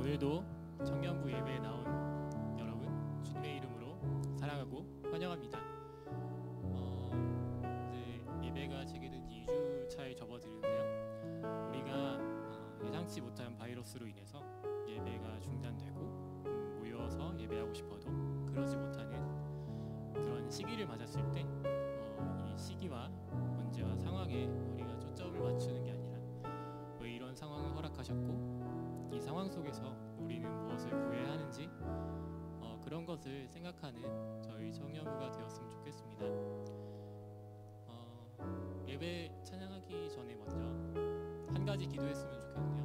오늘도 청년부 예배에 나온 여러분 주님의 이름으로 사랑하고 환영합니다. 이제 예배가 제게된 지 2주 차에 접어드는데요. 우리가 예상치 못한 바이러스로 인해서 예배가 중단되고 모여서 예배하고 싶어도 그러지 못하는 그런 시기를 맞았을 때 이 시기와 문제와 상황에 우리가 초점을 맞추는 게 아니라 왜 이런 상황을 허락하셨고 이 상황 속에서 우리는 무엇을 구해야 하는지 그런 것을 생각하는 저희 청년부가 되었으면 좋겠습니다. 예배 찬양하기 전에 먼저 한 가지 기도했으면 좋겠네요.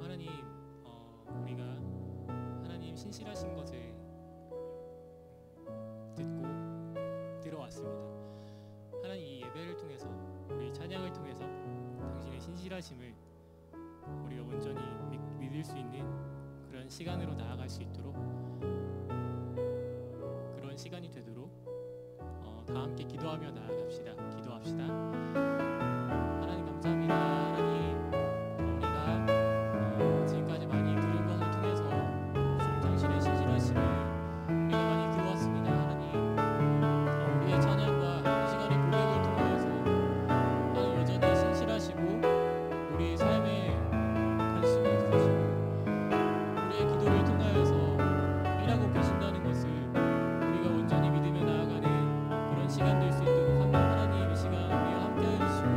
하나님, 우리가 하나님 신실하신 것을 듣고 들어왔습니다. 하나님, 이 예배를 통해서 우리 찬양을 통해서 당신의 신실하심을 우리가 온전히 믿을 수 있는 그런 시간으로 나아갈 수 있도록 그런 시간이 되도록 다 함께 기도하며 나아갑시다. 기도합시다. 하나님 감사합니다. 하나님, 우리가 지금까지 많이 들은 것을 통해서 당신의 신실하심을 우리가 많이 들어왔습니다. 하나님, 우리의 찬양과 이 시간의 고백을 통해서 하나님 여전히 신실하시고 우리의 삶에 관심이 있으시고 우리의 기도를 통하여서 일하고 계신다는 것을 우리가 온전히 믿으며 나아가는 그런 시간 될 수 있도록 하나님 이 시간 우리와 함께 해주시고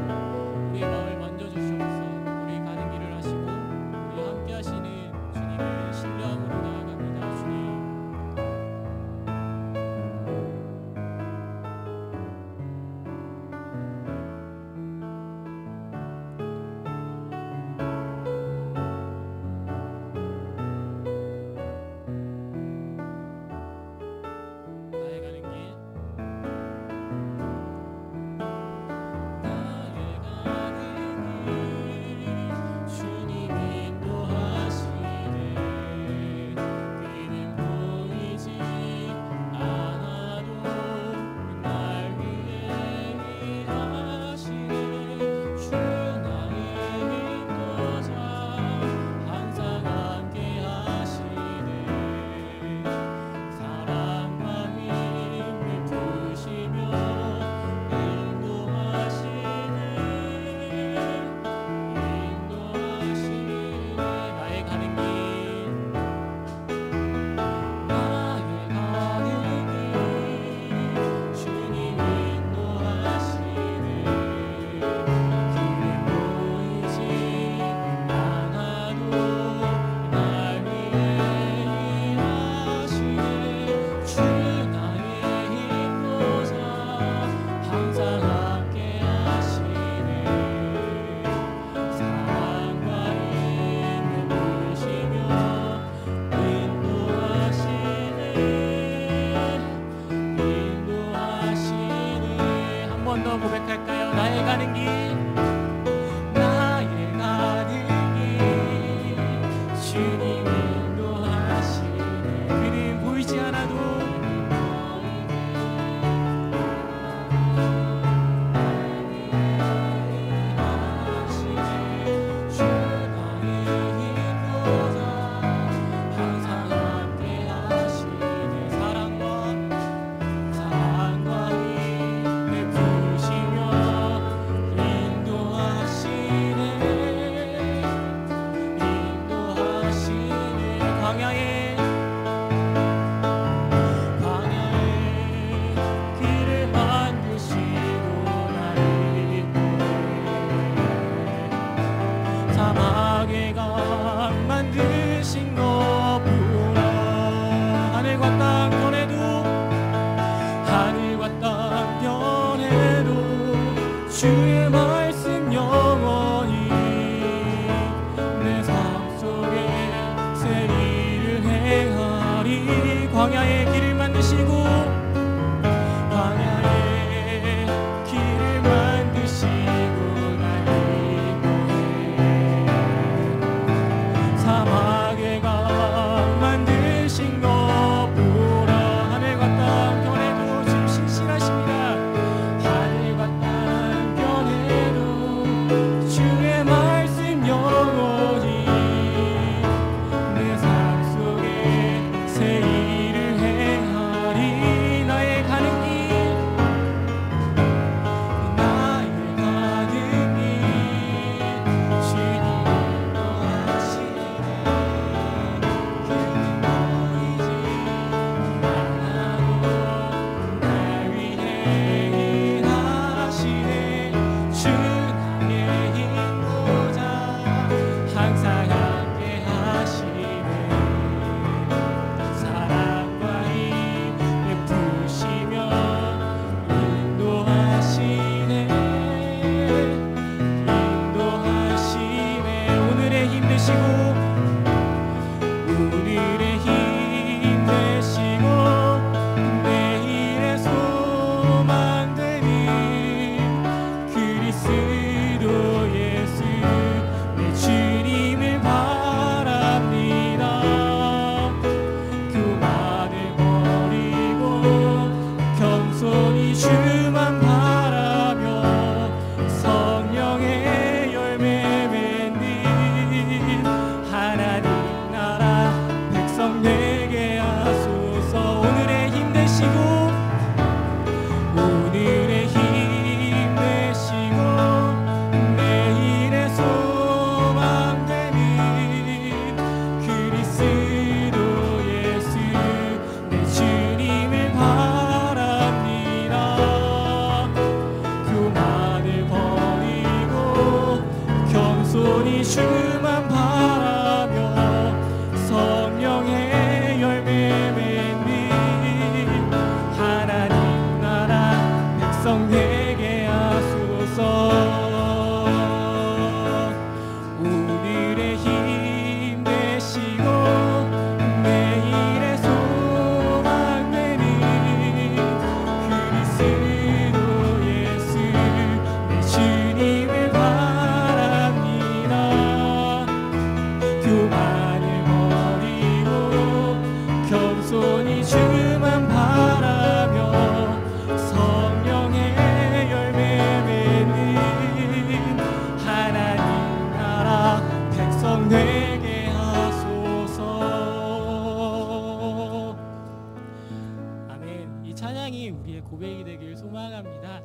고백이 되길 소망합니다.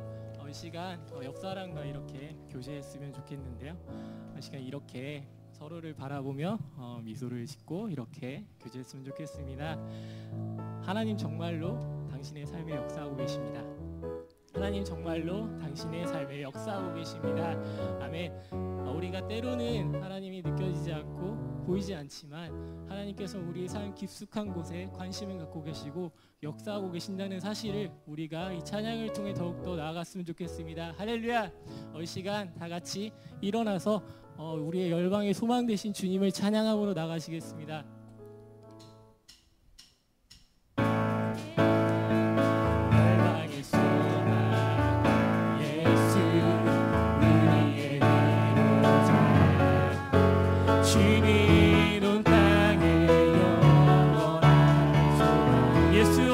이 시간 옆 사람과 이렇게 교제했으면 좋겠는데요. 이 시간 이렇게 서로를 바라보며 미소를 짓고 이렇게 교제했으면 좋겠습니다. 하나님 정말로 당신의 삶에 역사하고 계십니다. 하나님 정말로 당신의 삶에 역사하고 계십니다. 아멘. 우리가 때로는 하나님이 느껴지지 않고 보이지 않지만 하나님께서 우리의 삶 깊숙한 곳에 관심을 갖고 계시고 역사하고 계신다는 사실을 우리가 이 찬양을 통해 더욱더 나아갔으면 좋겠습니다. 할렐루야. 이 시간 다 같이 일어나서 우리의 열방의 소망 되신 주님을 찬양함으로 나가시겠습니다.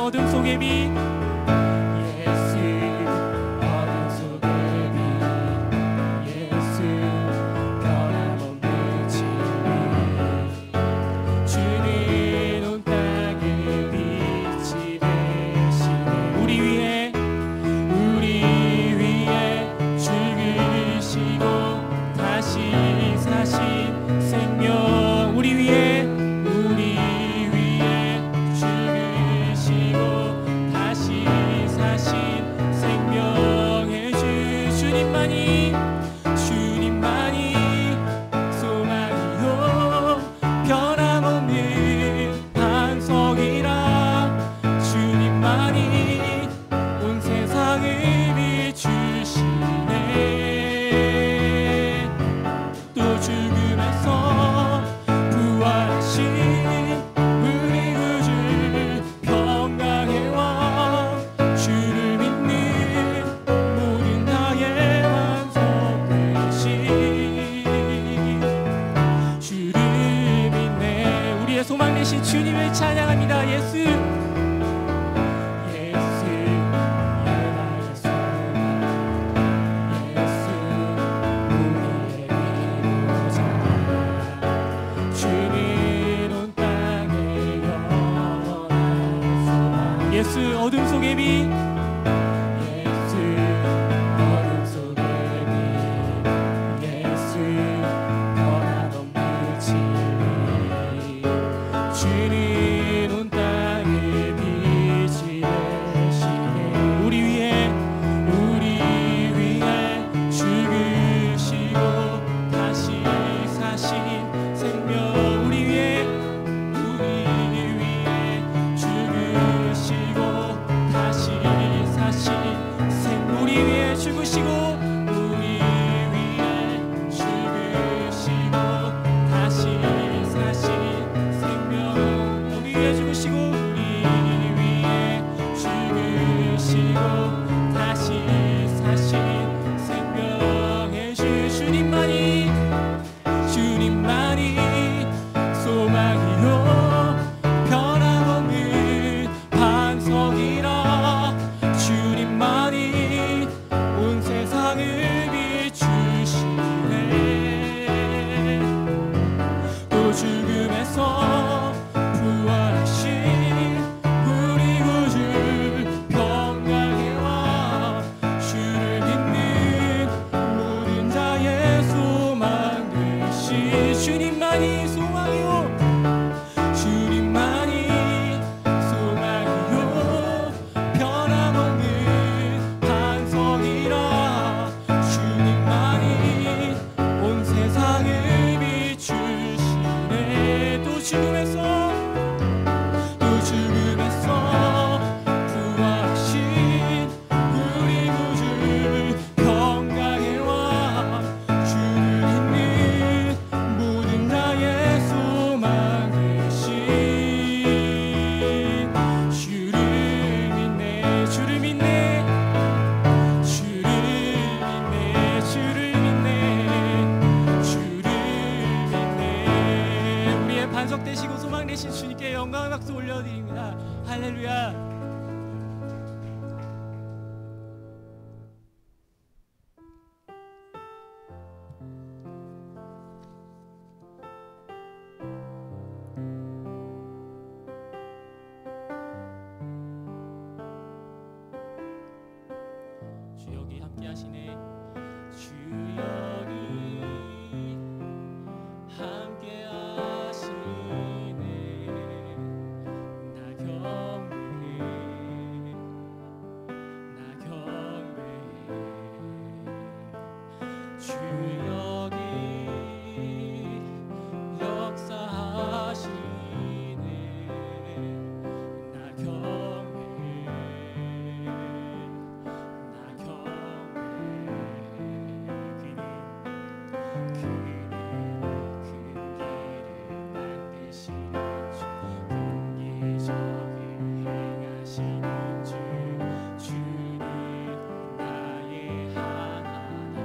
어둠 속의 빛 예수 어둠 속의 빛 예수 변함없는 진리 주는 온 땅에 빛이 되시네 우리 위해 죽으시고 다시 사신 생명 우리 위해 주님을 찬양합니다. 예수 예수 어둠 속의 빛 예수 어둠 속의 빛 예수 변함없는 진리 주는 온 땅에 빛이 되시네 우리 위해 죽으시고 다시 사신 생명 우리 위해 죽으시고 다시 사신 생명 우리 위해 죽으시고 우리 위해 죽으시고 다시 사신 생명 우리 위해 죽으시고 우리 위해 죽으시고 다시 사신 생명의 주님만이 소망이요 변함없는 반석이라 주님만이 온 세상을 함께하시네. 주 여기 함께하시네. 나 경배해, 나 경배해. 주 여기 역사하시네. 나 경배해, 나 경배해. 그는 큰 길을 만드시는 주, 공기적을 행하시는 주, 주는 나의 하나님.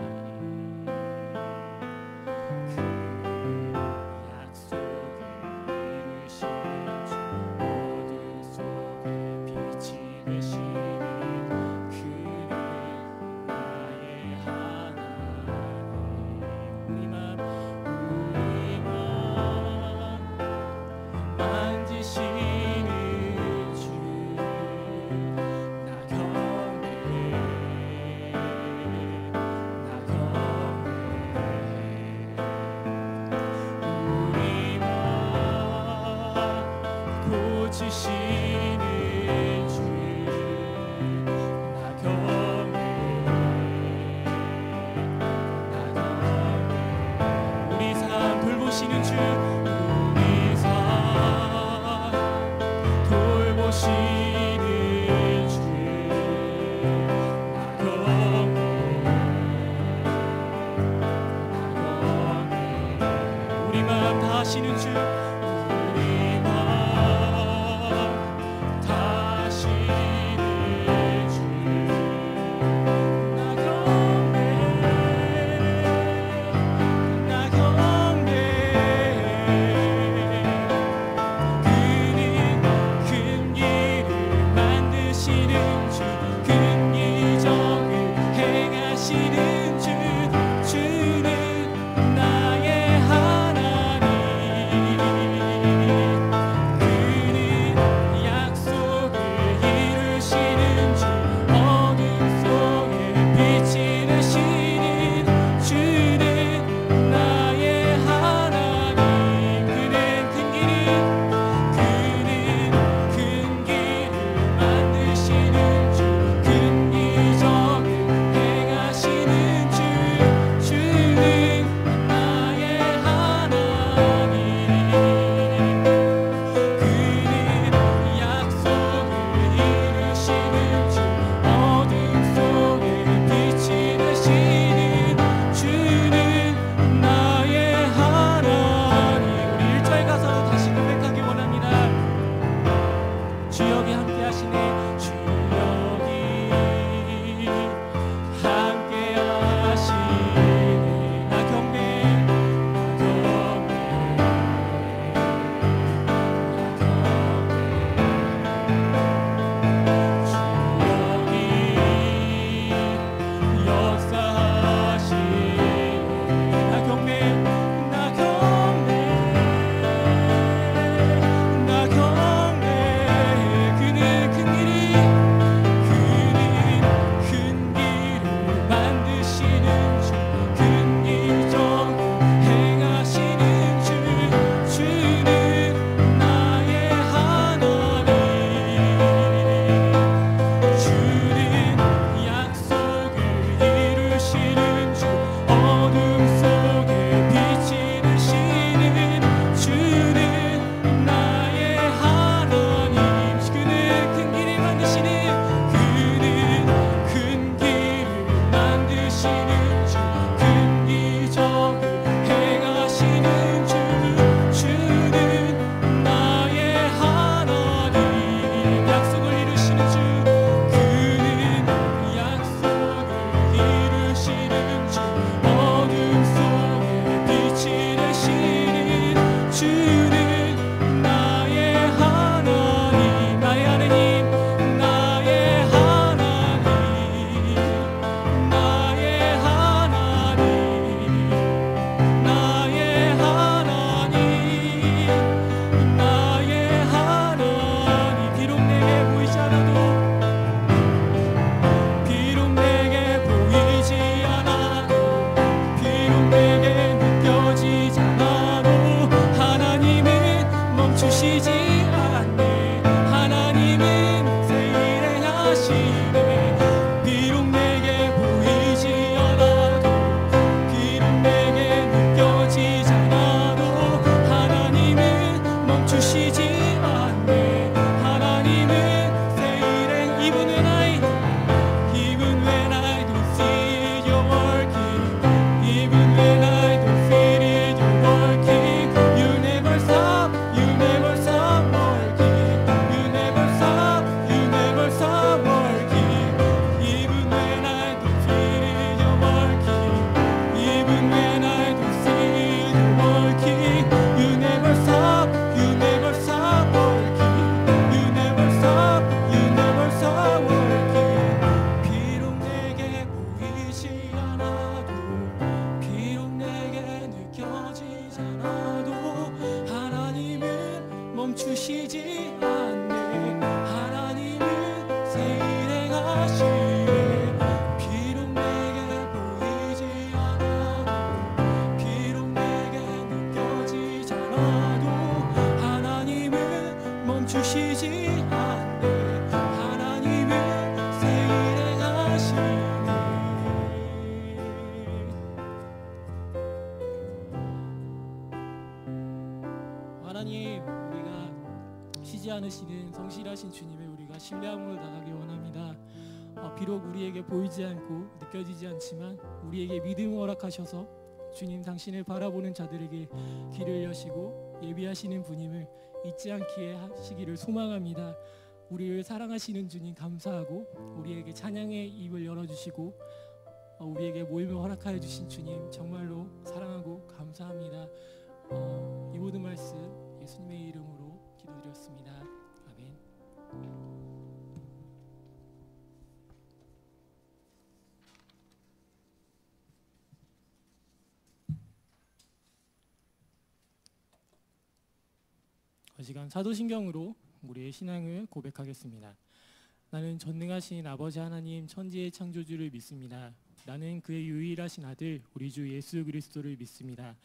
않으시는 성실하신 주님을 우리가 신뢰함으로 나가기 원합니다. 비록 우리에게 보이지 않고 느껴지지 않지만 우리에게 믿음을 허락하셔서 주님 당신을 바라보는 자들에게 귀를 여시고 예비하시는 분임을 잊지 않게 하시기를 소망합니다. 우리를 사랑하시는 주님 감사하고 우리에게 찬양의 입을 열어주시고 우리에게 모임을 허락하여 주신 주님 정말로 사랑하고 감사합니다. 이 모든 말씀 예수님의 이름으로 기도드렸습니다. 아멘. 이 시간 사도신경으로 우리의 신앙을 고백하겠습니다. 나는 전능하신 아버지 하나님 천지의 창조주를 믿습니다. 나는 그의 유일하신 아들 우리 주 예수 그리스도를 믿습니다.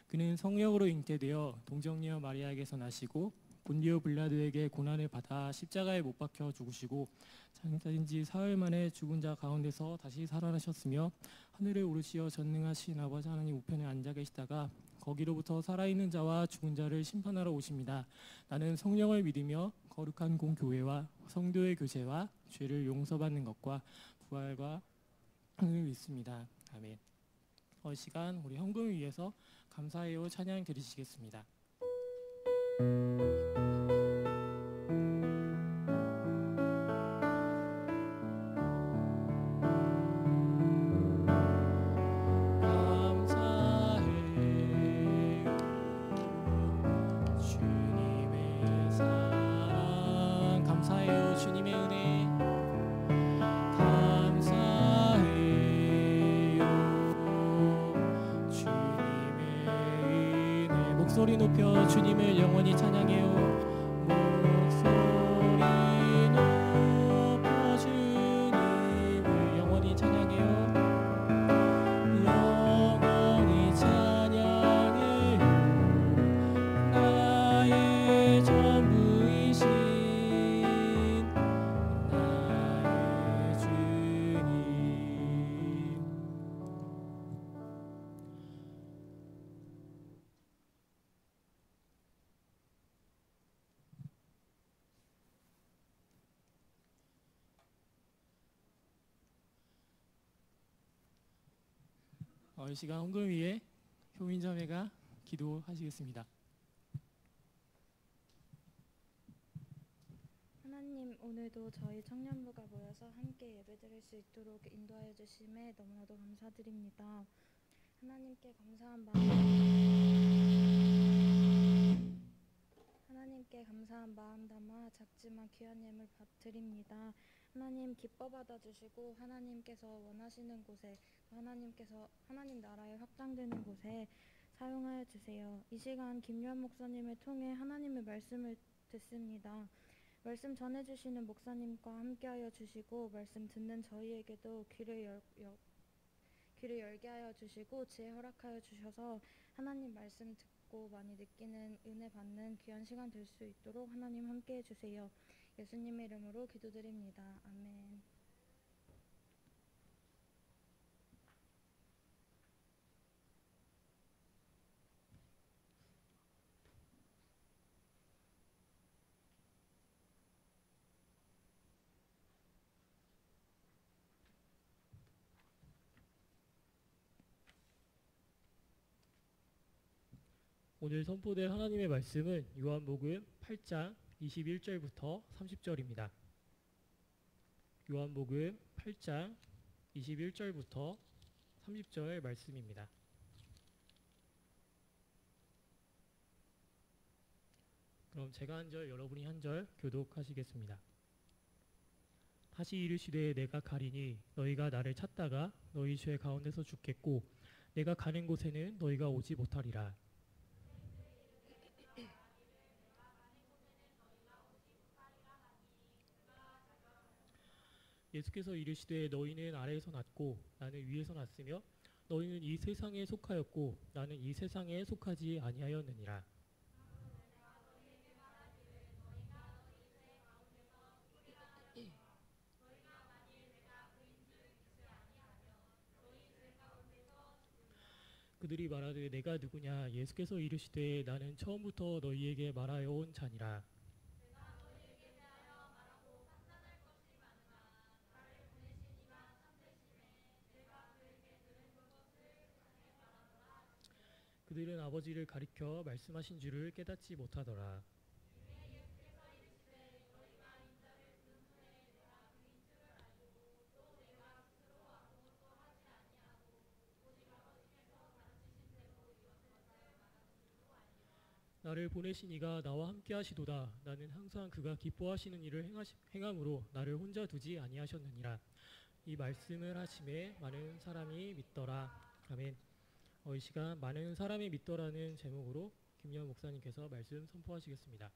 그는 성령으로 잉태되어 동정녀 마리아에게서 나시고 본디오 빌라도에게 고난을 받아 십자가에 못 박혀 죽으시고 장사된 지 사흘 만에 죽은 자 가운데서 다시 살아나셨으며 하늘에 오르시어 전능하신 아버지 하나님 우편에 앉아 계시다가 거기로부터 살아있는 자와 죽은 자를 심판하러 오십니다. 나는 성령을 믿으며 거룩한 공교회와 성도의 교제와 죄를 용서받는 것과 부활과 을 믿습니다. 아멘. 이 시간 우리 헌금을 위해서 감사해요 찬양 드리시겠습니다. 목소리 높여 주님을 영원히 찬양해요. 목소리 높여 주님을 영원히 찬양해요. 영원히 찬양해요. 나의 전부이신 나의 주님. 이 시간 헌금 위에 효민자매가 기도하시겠습니다. 하나님, 오늘도 저희 청년부가 모여서 함께 예배드릴 수 있도록 인도하여 주심에 너무나도 감사드립니다. 하나님께 감사한 마음 담아 작지만 귀한 예물 드립니다. 하나님 기뻐 받아주시고 하나님께서 원하시는 곳에 하나님 나라에 확장되는 곳에 사용하여 주세요. 이 시간 김유한 목사님을 통해 하나님의 말씀을 듣습니다. 말씀 전해주시는 목사님과 함께하여 주시고 말씀 듣는 저희에게도 귀를 열게 하여 주시고 지혜 허락하여 주셔서 하나님 말씀 듣고 많이 느끼는 은혜 받는 귀한 시간 될 수 있도록 하나님 함께해 주세요. 예수님의 이름으로 기도드립니다. 아멘. 오늘 선포될 하나님의 말씀은 요한복음 8장 21절부터 30절입니다. 요한복음 8장 21절부터 30절 말씀입니다. 그럼 제가 한 절 여러분이 한 절 교독하시겠습니다. 다시 이르시되 내가 가리니 너희가 나를 찾다가 너희 죄 가운데서 죽겠고 내가 가는 곳에는 너희가 오지 못하리라. 예수께서 이르시되 너희는 아래에서 났고 나는 위에서 났으며 너희는 이 세상에 속하였고 나는 이 세상에 속하지 아니하였느니라. 그들이 말하되 내가 누구냐? 예수께서 이르시되 나는 처음부터 너희에게 말하여 온 자니라. 그들은 아버지를 가리켜 말씀하신 줄을 깨닫지 못하더라. 나를 보내신 이가 나와 함께 하시도다. 나는 항상 그가 기뻐하시는 일을 행함으로 나를 혼자 두지 아니하셨느니라. 이 말씀을 하심에 많은 사람이 믿더라. 아멘. 이 시간 많은 사람이 믿더라는 제목으로 김여한 목사님께서 말씀 선포하시겠습니다.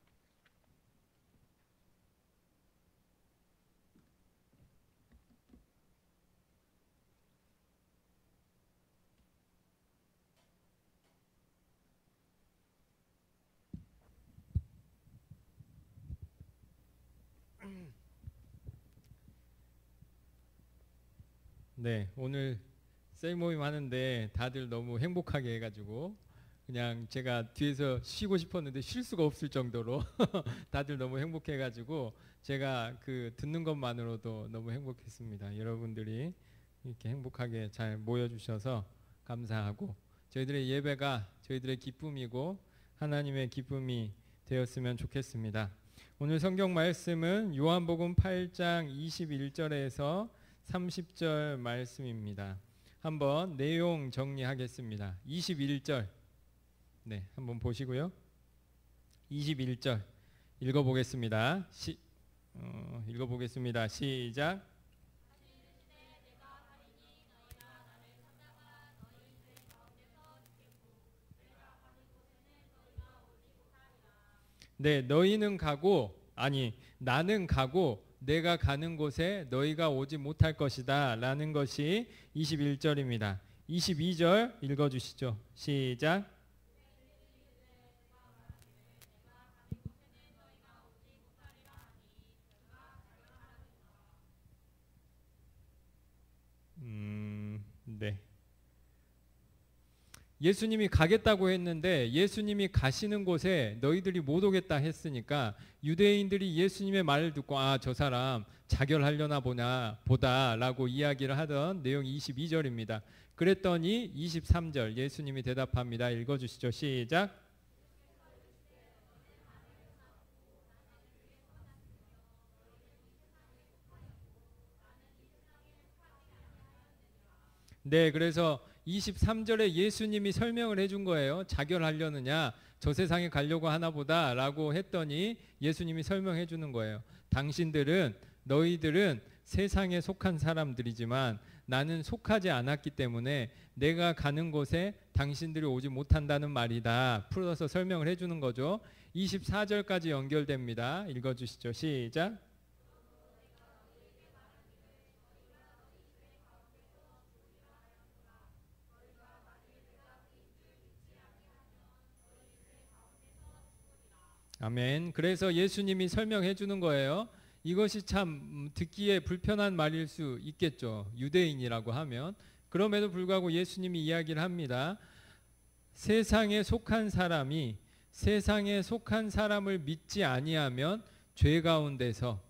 네, 오늘 셀 모임 하는데 다들 너무 행복하게 해가지고 그냥 제가 뒤에서 쉬고 싶었는데 쉴 수가 없을 정도로 다들 너무 행복해가지고 제가 그 듣는 것만으로도 너무 행복했습니다. 여러분들이 이렇게 행복하게 잘 모여주셔서 감사하고 저희들의 예배가 저희들의 기쁨이고 하나님의 기쁨이 되었으면 좋겠습니다. 오늘 성경 말씀은 요한복음 8장 21절에서 30절 말씀입니다. 한번 내용 정리하겠습니다. 21절 네, 한번 보시고요. 21절 읽어보겠습니다. 읽어보겠습니다. 시작. 네, 너희는 가고 나는 가고 내가 가는 곳에 너희가 오지 못할 것이다 라는 것이 21절입니다. 22절 읽어주시죠. 시작. 네. 예수님이 가겠다고 했는데 예수님이 가시는 곳에 너희들이 못 오겠다 했으니까 유대인들이 예수님의 말을 듣고 저 사람 자결하려나 보다 라고 이야기를 하던 내용이 22절입니다. 그랬더니 23절 예수님이 대답합니다. 읽어주시죠. 시작. 네, 그래서 23절에 예수님이 설명을 해준 거예요. 자결하려느냐, 저 세상에 가려고 하나 보다 라고 했더니 예수님이 설명해 주는 거예요. 너희들은 세상에 속한 사람들이지만 나는 속하지 않았기 때문에 내가 가는 곳에 당신들이 오지 못한다는 말이다. 풀어서 설명을 해 주는 거죠. 24절까지 연결됩니다. 읽어주시죠. 시작. 아멘. 그래서 예수님이 설명해 주는 거예요. 이것이 참 듣기에 불편한 말일 수 있겠죠. 유대인이라고 하면. 그럼에도 불구하고 예수님이 이야기를 합니다. 세상에 속한 사람이 세상에 속한 사람을 믿지 아니하면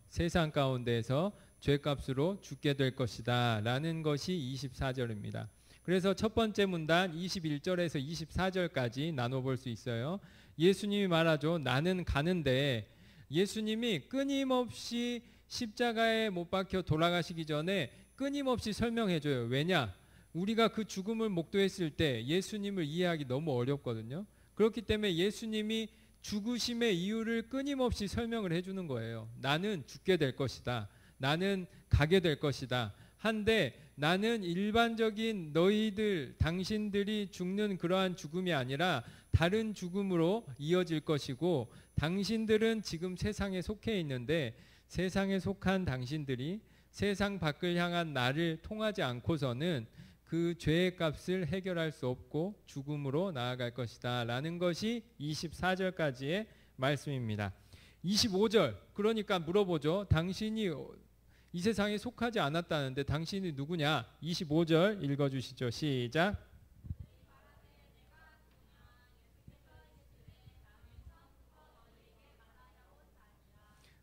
세상 가운데에서 죄값으로 죽게 될 것이다 라는 것이 24절입니다. 그래서 첫 번째 문단 21절에서 24절까지 나눠볼 수 있어요. 예수님이 말하죠. 나는 가는데 예수님이 끊임없이 십자가에 못 박혀 돌아가시기 전에 끊임없이 설명해줘요. 왜냐? 우리가 그 죽음을 목도했을 때 예수님을 이해하기 너무 어렵거든요. 그렇기 때문에 예수님이 죽으심의 이유를 끊임없이 설명을 해주는 거예요. 나는 죽게 될 것이다. 나는 가게 될 것이다. 한데 나는 일반적인 당신들이 죽는 그러한 죽음이 아니라 다른 죽음으로 이어질 것이고 당신들은 지금 세상에 속해 있는데 세상에 속한 당신들이 세상 밖을 향한 나를 통하지 않고서는 그 죄의 값을 해결할 수 없고 죽음으로 나아갈 것이다 라는 것이 24절까지의 말씀입니다. 25절 그러니까 물어보죠. 당신이 이 세상에 속하지 않았다는데 당신이 누구냐? 25절 읽어주시죠. 시작.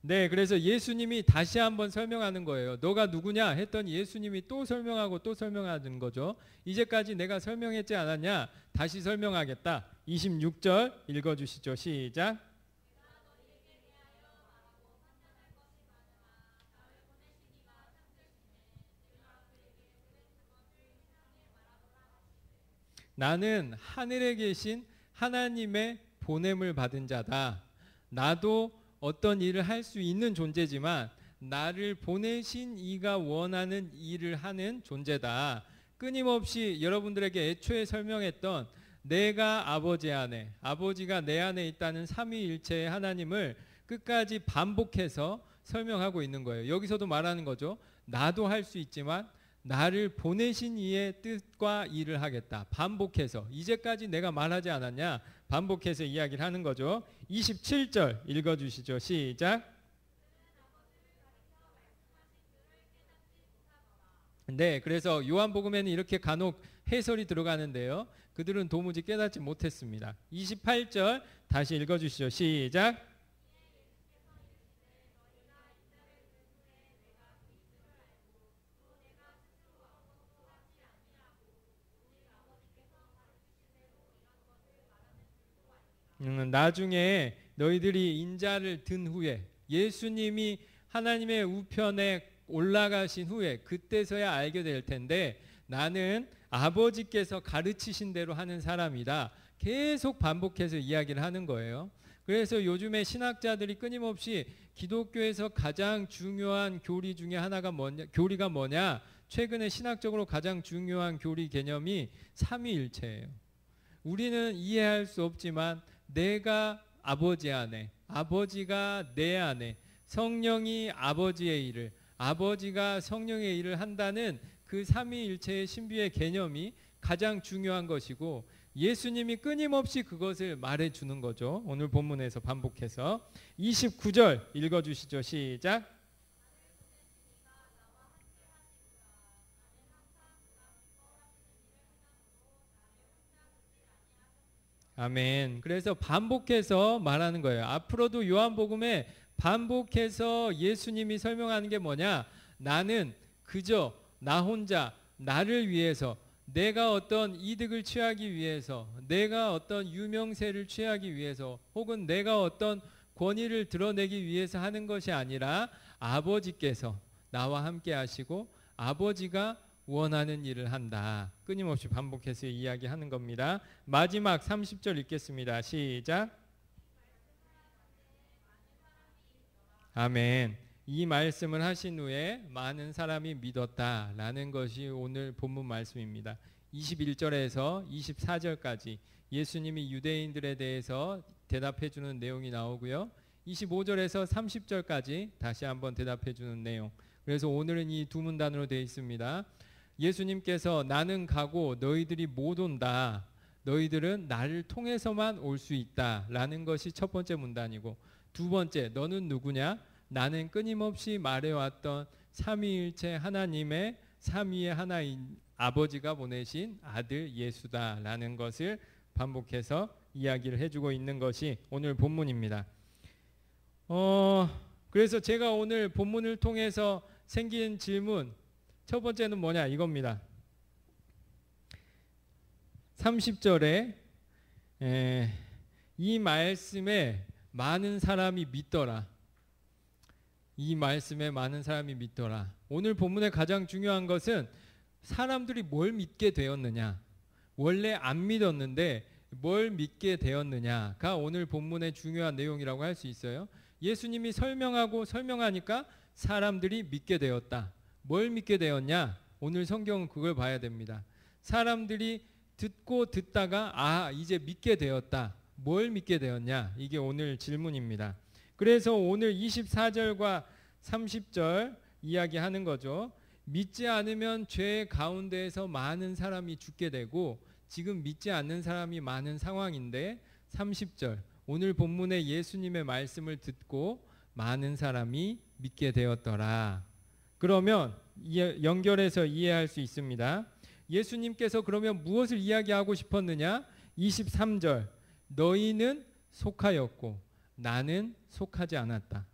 네, 그래서 예수님이 다시 한번 설명하는 거예요. 너가 누구냐 했더니 예수님이 또 설명하고 또 설명하는 거죠. 이제까지 내가 설명했지 않았냐? 다시 설명하겠다. 26절 읽어주시죠. 시작. 나는 하늘에 계신 하나님의 보냄을 받은 자다. 나도 어떤 일을 할 수 있는 존재지만 나를 보내신 이가 원하는 일을 하는 존재다. 끊임없이 여러분들에게 애초에 설명했던 내가 아버지 안에, 아버지가 내 안에 있다는 삼위일체의 하나님을 끝까지 반복해서 설명하고 있는 거예요. 여기서도 말하는 거죠. 나도 할 수 있지만 나를 보내신 이의 뜻과 일을 하겠다. 반복해서. 이제까지 내가 말하지 않았냐? 반복해서 이야기를 하는 거죠. 27절 읽어주시죠. 시작. 네, 그래서 요한복음에는 이렇게 간혹 해설이 들어가는데요. 그들은 도무지 깨닫지 못했습니다. 28절 다시 읽어주시죠. 시작. 나중에 너희들이 인자를 든 후에 예수님이 하나님의 우편에 올라가신 후에 그때서야 알게 될 텐데 나는 아버지께서 가르치신 대로 하는 사람이다. 계속 반복해서 이야기를 하는 거예요. 그래서 요즘에 신학자들이 끊임없이 기독교에서 가장 중요한 교리 중에 하나가 교리가 뭐냐? 최근에 신학적으로 가장 중요한 교리 개념이 삼위일체예요. 우리는 이해할 수 없지만 내가 아버지 안에, 아버지가 내 안에, 성령이 아버지의 일을, 아버지가 성령의 일을 한다는 그 삼위일체의 신비의 개념이 가장 중요한 것이고 예수님이 끊임없이 그것을 말해주는 거죠. 오늘 본문에서 반복해서 29절 읽어주시죠. 시작. 아멘. 그래서 반복해서 말하는 거예요. 앞으로도 요한복음에 반복해서 예수님이 설명하는 게 뭐냐? 나는 그저 나 혼자 나를 위해서 내가 어떤 이득을 취하기 위해서 내가 어떤 유명세를 취하기 위해서 혹은 내가 어떤 권위를 드러내기 위해서 하는 것이 아니라 아버지께서 나와 함께 하시고 아버지가 원하는 일을 한다. 끊임없이 반복해서 이야기하는 겁니다. 마지막 30절 읽겠습니다. 시작. 아멘. 이 말씀을 하신 후에 많은 사람이 믿었다라는 것이 오늘 본문 말씀입니다. 21절에서 24절까지 예수님이 유대인들에 대해서 대답해 주는 내용이 나오고요. 25절에서 30절까지 다시 한번 대답해 주는 내용. 그래서 오늘은 이 두 문단으로 되어 있습니다. 예수님께서 나는 가고 너희들이 못 온다. 너희들은 나를 통해서만 올 수 있다. 라는 것이 첫 번째 문단이고 두 번째 너는 누구냐? 나는 끊임없이 말해왔던 삼위일체 하나님의 삼위의 하나인 아버지가 보내신 아들 예수다. 라는 것을 반복해서 이야기를 해주고 있는 것이 오늘 본문입니다. 그래서 제가 오늘 본문을 통해서 생긴 질문 첫 번째는 뭐냐 이겁니다. 30절에 이 말씀에 많은 사람이 믿더라. 이 말씀에 많은 사람이 믿더라. 오늘 본문의 가장 중요한 것은 사람들이 뭘 믿게 되었느냐. 원래 안 믿었는데 뭘 믿게 되었느냐가 오늘 본문의 중요한 내용이라고 할 수 있어요. 예수님이 설명하니까 사람들이 믿게 되었다. 뭘 믿게 되었냐? 오늘 성경은 그걸 봐야 됩니다. 사람들이 듣다가 이제 믿게 되었다. 뭘 믿게 되었냐? 이게 오늘 질문입니다. 그래서 오늘 24절과 30절 이야기하는 거죠. 믿지 않으면 죄 가운데에서 많은 사람이 죽게 되고 지금 믿지 않는 사람이 많은 상황인데 30절 오늘 본문의 예수님의 말씀을 듣고 많은 사람이 믿게 되었더라. 그러면 연결해서 이해할 수 있습니다. 예수님께서 그러면 무엇을 이야기하고 싶었느냐? 23절 너희는 속하였고 나는 속하지 않았다.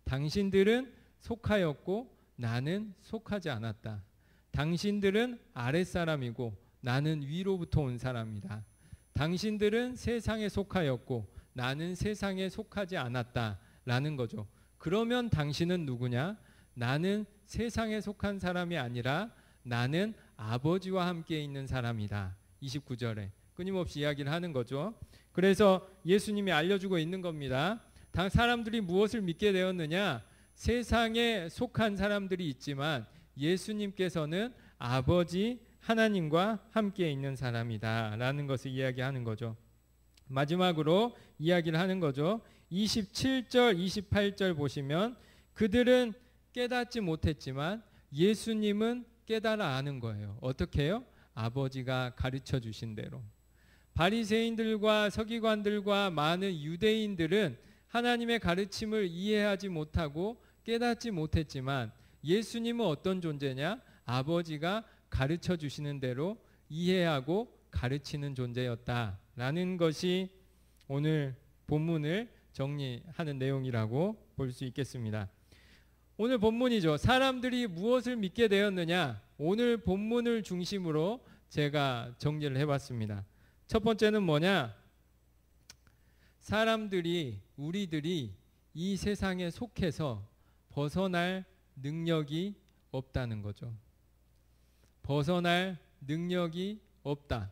당신들은 속하였고 나는 속하지 않았다. 당신들은 아랫사람이고 나는 위로부터 온 사람이다. 당신들은 세상에 속하였고 나는 세상에 속하지 않았다 라는 거죠. 그러면 당신은 누구냐? 나는 세상에 속한 사람이 아니라 나는 아버지와 함께 있는 사람이다. 29절에 끊임없이 이야기를 하는 거죠. 그래서 예수님이 알려주고 있는 겁니다. 사람들이 무엇을 믿게 되었느냐? 세상에 속한 사람들이 있지만 예수님께서는 아버지 하나님과 함께 있는 사람이다 라는 것을 이야기하는 거죠. 마지막으로 이야기를 하는 거죠. 27절 28절 보시면 그들은 깨닫지 못했지만 예수님은 깨달아 아는 거예요. 어떻게 해요? 아버지가 가르쳐 주신 대로. 바리새인들과 서기관들과 많은 유대인들은 하나님의 가르침을 이해하지 못하고 깨닫지 못했지만 예수님은 어떤 존재냐? 아버지가 가르쳐 주시는 대로 이해하고 가르치는 존재였다라는 것이 오늘 본문을 정리하는 내용이라고 볼 수 있겠습니다. 오늘 본문이죠. 사람들이 무엇을 믿게 되었느냐? 오늘 본문을 중심으로 제가 정리를 해봤습니다. 첫 번째는 뭐냐? 사람들이, 우리들이 이 세상에 속해서 벗어날 능력이 없다는 거죠. 벗어날 능력이 없다.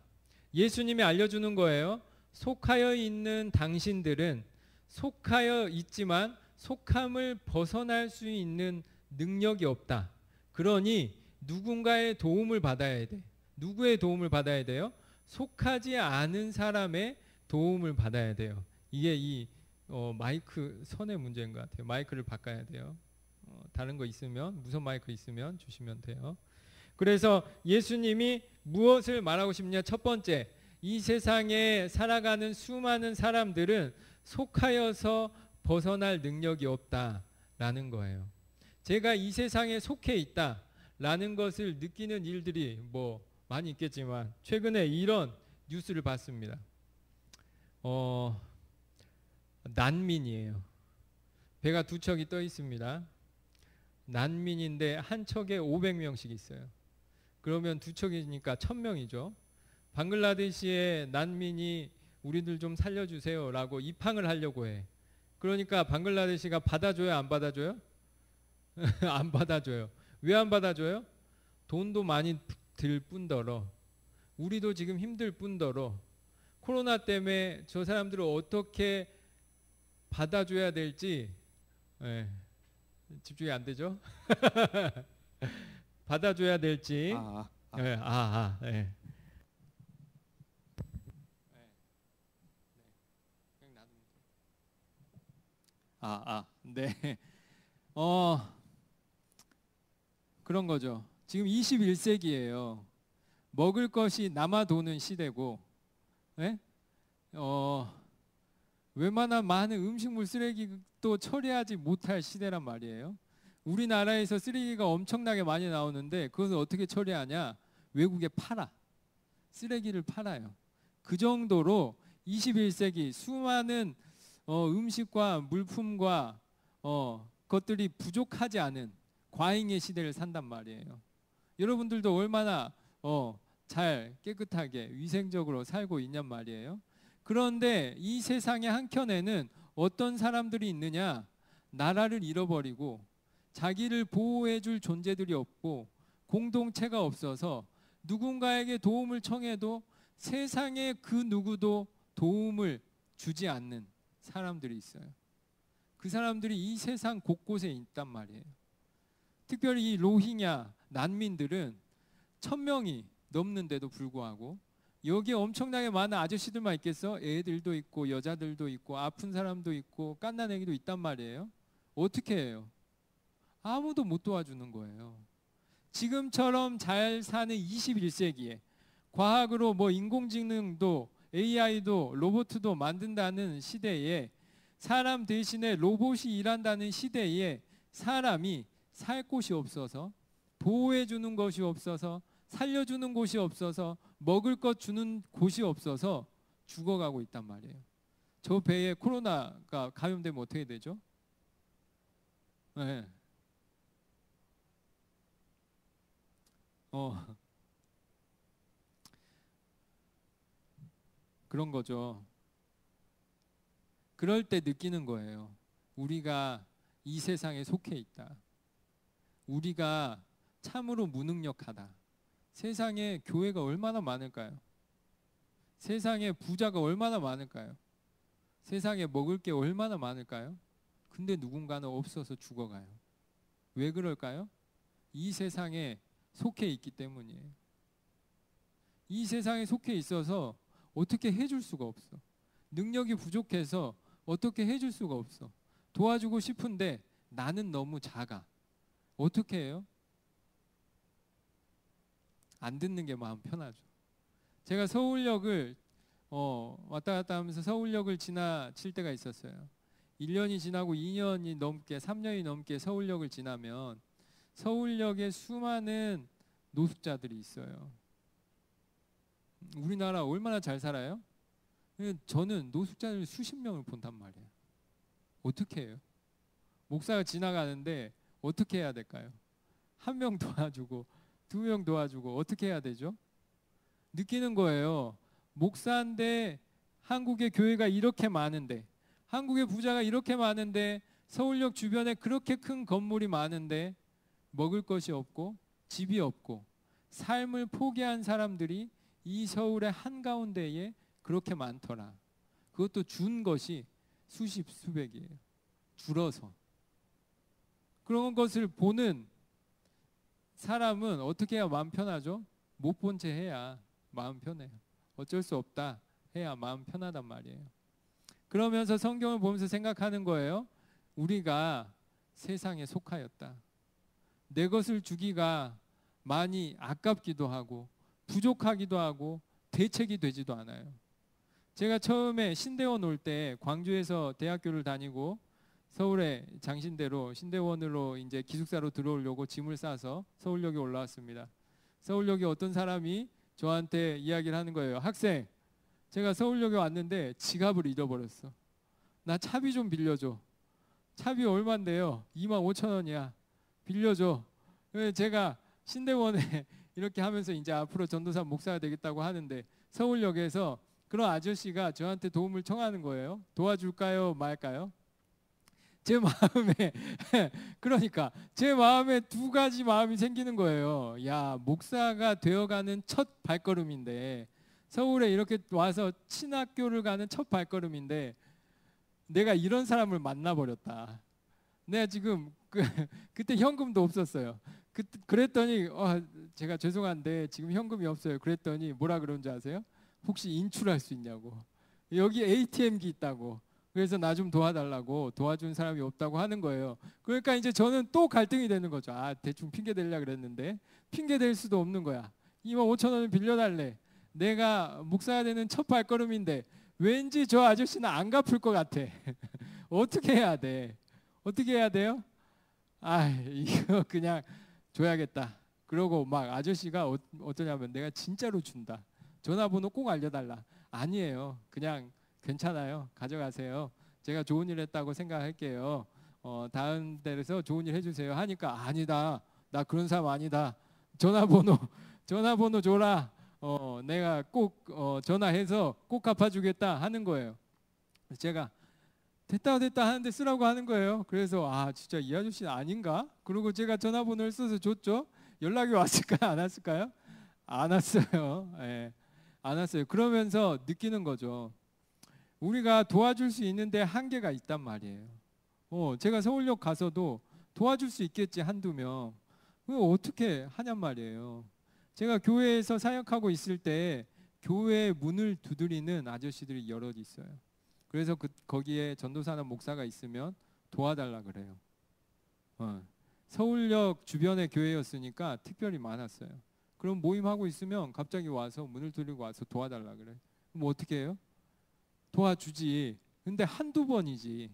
예수님이 알려주는 거예요. 속하여 있는 당신들은 속하여 있지만 속함을 벗어날 수 있는 능력이 없다. 그러니 누군가의 도움을 받아야 돼. 누구의 도움을 받아야 돼요? 속하지 않은 사람의 도움을 받아야 돼요. 이게 이 마이크 선의 문제인 것 같아요. 마이크를 바꿔야 돼요. 다른 거 있으면, 무선 마이크 있으면 주시면 돼요. 그래서 예수님이 무엇을 말하고 싶냐? 첫 번째, 이 세상에 살아가는 수많은 사람들은 속하여서 벗어날 능력이 없다라는 거예요. 제가 이 세상에 속해 있다라는 것을 느끼는 일들이 뭐 많이 있겠지만 최근에 이런 뉴스를 봤습니다. 난민이에요. 배가 두 척이 떠 있습니다. 난민인데 한 척에 500명씩 있어요. 그러면 두 척이니까 1000명이죠. 방글라데시의 난민이 우리들 좀 살려주세요 라고 입항을 하려고 해. 그러니까 방글라데시가 받아줘요, 안 받아줘요? 안 받아줘요. 왜 안 받아줘요? 돈도 많이 들 뿐더러 우리도 지금 힘들 뿐더러 코로나 때문에 저 사람들을 어떻게 받아줘야 될지 집중이 안 되죠? 받아줘야 될지 네. 그런 거죠. 지금 21세기예요. 먹을 것이 남아 도는 시대고, 웬만한 많은 음식물 쓰레기도 처리하지 못할 시대란 말이에요. 우리나라에서 쓰레기가 엄청나게 많이 나오는데 그것을 어떻게 처리하냐? 외국에 팔아. 쓰레기를 팔아요. 그 정도로 21세기 수많은 음식과 물품과 것들이 부족하지 않은 과잉의 시대를 산단 말이에요. 여러분들도 얼마나 잘 깨끗하게 위생적으로 살고 있냔 말이에요. 그런데 이 세상의 한켠에는 어떤 사람들이 있느냐? 나라를 잃어버리고 자기를 보호해 줄 존재들이 없고 공동체가 없어서 누군가에게 도움을 청해도 세상에 그 누구도 도움을 주지 않는 사람들이 있어요. 그 사람들이 이 세상 곳곳에 있단 말이에요. 특별히 이 로힝야 난민들은 1000명이 넘는데도 불구하고 여기에 엄청나게 많은 아저씨들만 있겠어? 애들도 있고 여자들도 있고 아픈 사람도 있고 갓난아기도 있단 말이에요. 어떻게 해요? 아무도 못 도와주는 거예요. 지금처럼 잘 사는 21세기에 과학으로 뭐 인공지능도 AI도 로봇도 만든다는 시대에 사람 대신에 로봇이 일한다는 시대에 사람이 살 곳이 없어서 보호해 주는 것이 없어서 살려주는 곳이 없어서 먹을 것 주는 곳이 없어서 죽어가고 있단 말이에요. 저 배에 코로나가 감염되면 어떻게 되죠? 네. 그런 거죠. 그럴 때 느끼는 거예요. 우리가 이 세상에 속해 있다. 우리가 참으로 무능력하다. 세상에 교회가 얼마나 많을까요? 세상에 부자가 얼마나 많을까요? 세상에 먹을 게 얼마나 많을까요? 근데 누군가는 없어서 죽어가요. 왜 그럴까요? 이 세상에 속해 있기 때문이에요. 이 세상에 속해 있어서 어떻게 해줄 수가 없어. 능력이 부족해서 어떻게 해줄 수가 없어. 도와주고 싶은데 나는 너무 작아. 어떻게 해요? 안 듣는 게 마음 편하죠. 제가 서울역을 왔다 갔다 하면서 서울역을 지나칠 때가 있었어요. 1년이 지나고 2년이 넘게 3년이 넘게 서울역을 지나면 서울역에 수많은 노숙자들이 있어요. 우리나라 얼마나 잘 살아요? 저는 노숙자를 수십 명을 본단 말이에요. 어떻게 해요? 목사가 지나가는데 어떻게 해야 될까요? 한 명 도와주고 2명 도와주고 어떻게 해야 되죠? 느끼는 거예요. 목사인데 한국의 교회가 이렇게 많은데, 한국의 부자가 이렇게 많은데, 서울역 주변에 그렇게 큰 건물이 많은데 먹을 것이 없고 집이 없고 삶을 포기한 사람들이 이 서울의 한가운데에 그렇게 많더라. 그것도 준 것이 수십 수백이에요. 줄어서. 그런 것을 보는 사람은 어떻게 해야 마음 편하죠? 못 본 채 해야 마음 편해요. 어쩔 수 없다 해야 마음 편하단 말이에요. 그러면서 성경을 보면서 생각하는 거예요. 우리가 세상에 속하였다. 내 것을 주기가 많이 아깝기도 하고 부족하기도 하고 대책이 되지도 않아요. 제가 처음에 신대원 올 때 광주에서 대학교를 다니고 서울의 장신대로 신대원으로 이제 기숙사로 들어오려고 짐을 싸서 서울역에 올라왔습니다. 서울역에 어떤 사람이 저한테 이야기를 하는 거예요. 학생, 제가 서울역에 왔는데 지갑을 잃어버렸어. 나 차비 좀 빌려줘. 차비 얼만데요? 25,000원이야. 빌려줘. 제가 신대원에 이렇게 하면서 이제 앞으로 전도사 목사가 되겠다고 하는데 서울역에서 그런 아저씨가 저한테 도움을 청하는 거예요. 도와줄까요? 말까요? 제 마음에 그러니까 제 마음에 두 가지 마음이 생기는 거예요. 야, 목사가 되어가는 첫 발걸음인데, 서울에 이렇게 와서 신학교를 가는 첫 발걸음인데 내가 이런 사람을 만나버렸다. 내가 지금 그때 현금도 없었어요. 그랬더니 제가 죄송한데 지금 현금이 없어요. 그랬더니 뭐라 그런 줄 아세요? 혹시 인출할 수 있냐고. 여기 ATM기 있다고. 그래서 나 좀 도와달라고. 도와준 사람이 없다고 하는 거예요. 그러니까 이제 저는 또 갈등이 되는 거죠. 대충 핑계 대려고 그랬는데 핑계 댈 수도 없는 거야. 25,000원을 빌려달래. 내가 목사가 되는 첫 발걸음인데 왠지 저 아저씨는 안 갚을 것 같아. 어떻게 해야 돼? 어떻게 해야 돼요? 이거 그냥 줘야겠다. 그러고 막 아저씨가 어떠냐면 내가 진짜로 준다. 전화번호 꼭 알려달라. 아니에요. 그냥 괜찮아요. 가져가세요. 제가 좋은 일 했다고 생각할게요. 다음 데에서 좋은 일 해주세요. 하니까 아니다. 나 그런 사람 아니다. 전화번호 줘라. 내가 꼭 전화해서 꼭 갚아주겠다 하는 거예요. 제가 됐다 하는데 쓰라고 하는 거예요. 그래서 진짜 이 아저씨는 아닌가? 그리고 제가 전화번호를 써서 줬죠. 연락이 왔을까요? 안 왔을까요? 안 왔어요. 네. 안 왔어요. 그러면서 느끼는 거죠. 우리가 도와줄 수 있는데 한계가 있단 말이에요. 제가 서울역 가서도 도와줄 수 있겠지, 한두 명. 어떻게 하냔 말이에요. 제가 교회에서 사역하고 있을 때 교회 문을 두드리는 아저씨들이 여럿 있어요. 그래서 거기에 전도사나 목사가 있으면 도와달라 그래요. 서울역 주변의 교회였으니까 특별히 많았어요. 그럼 모임하고 있으면 갑자기 와서 문을 두드리고 와서 도와달라 그래. 그럼 어떻게 해요? 도와주지. 근데 한두 번이지.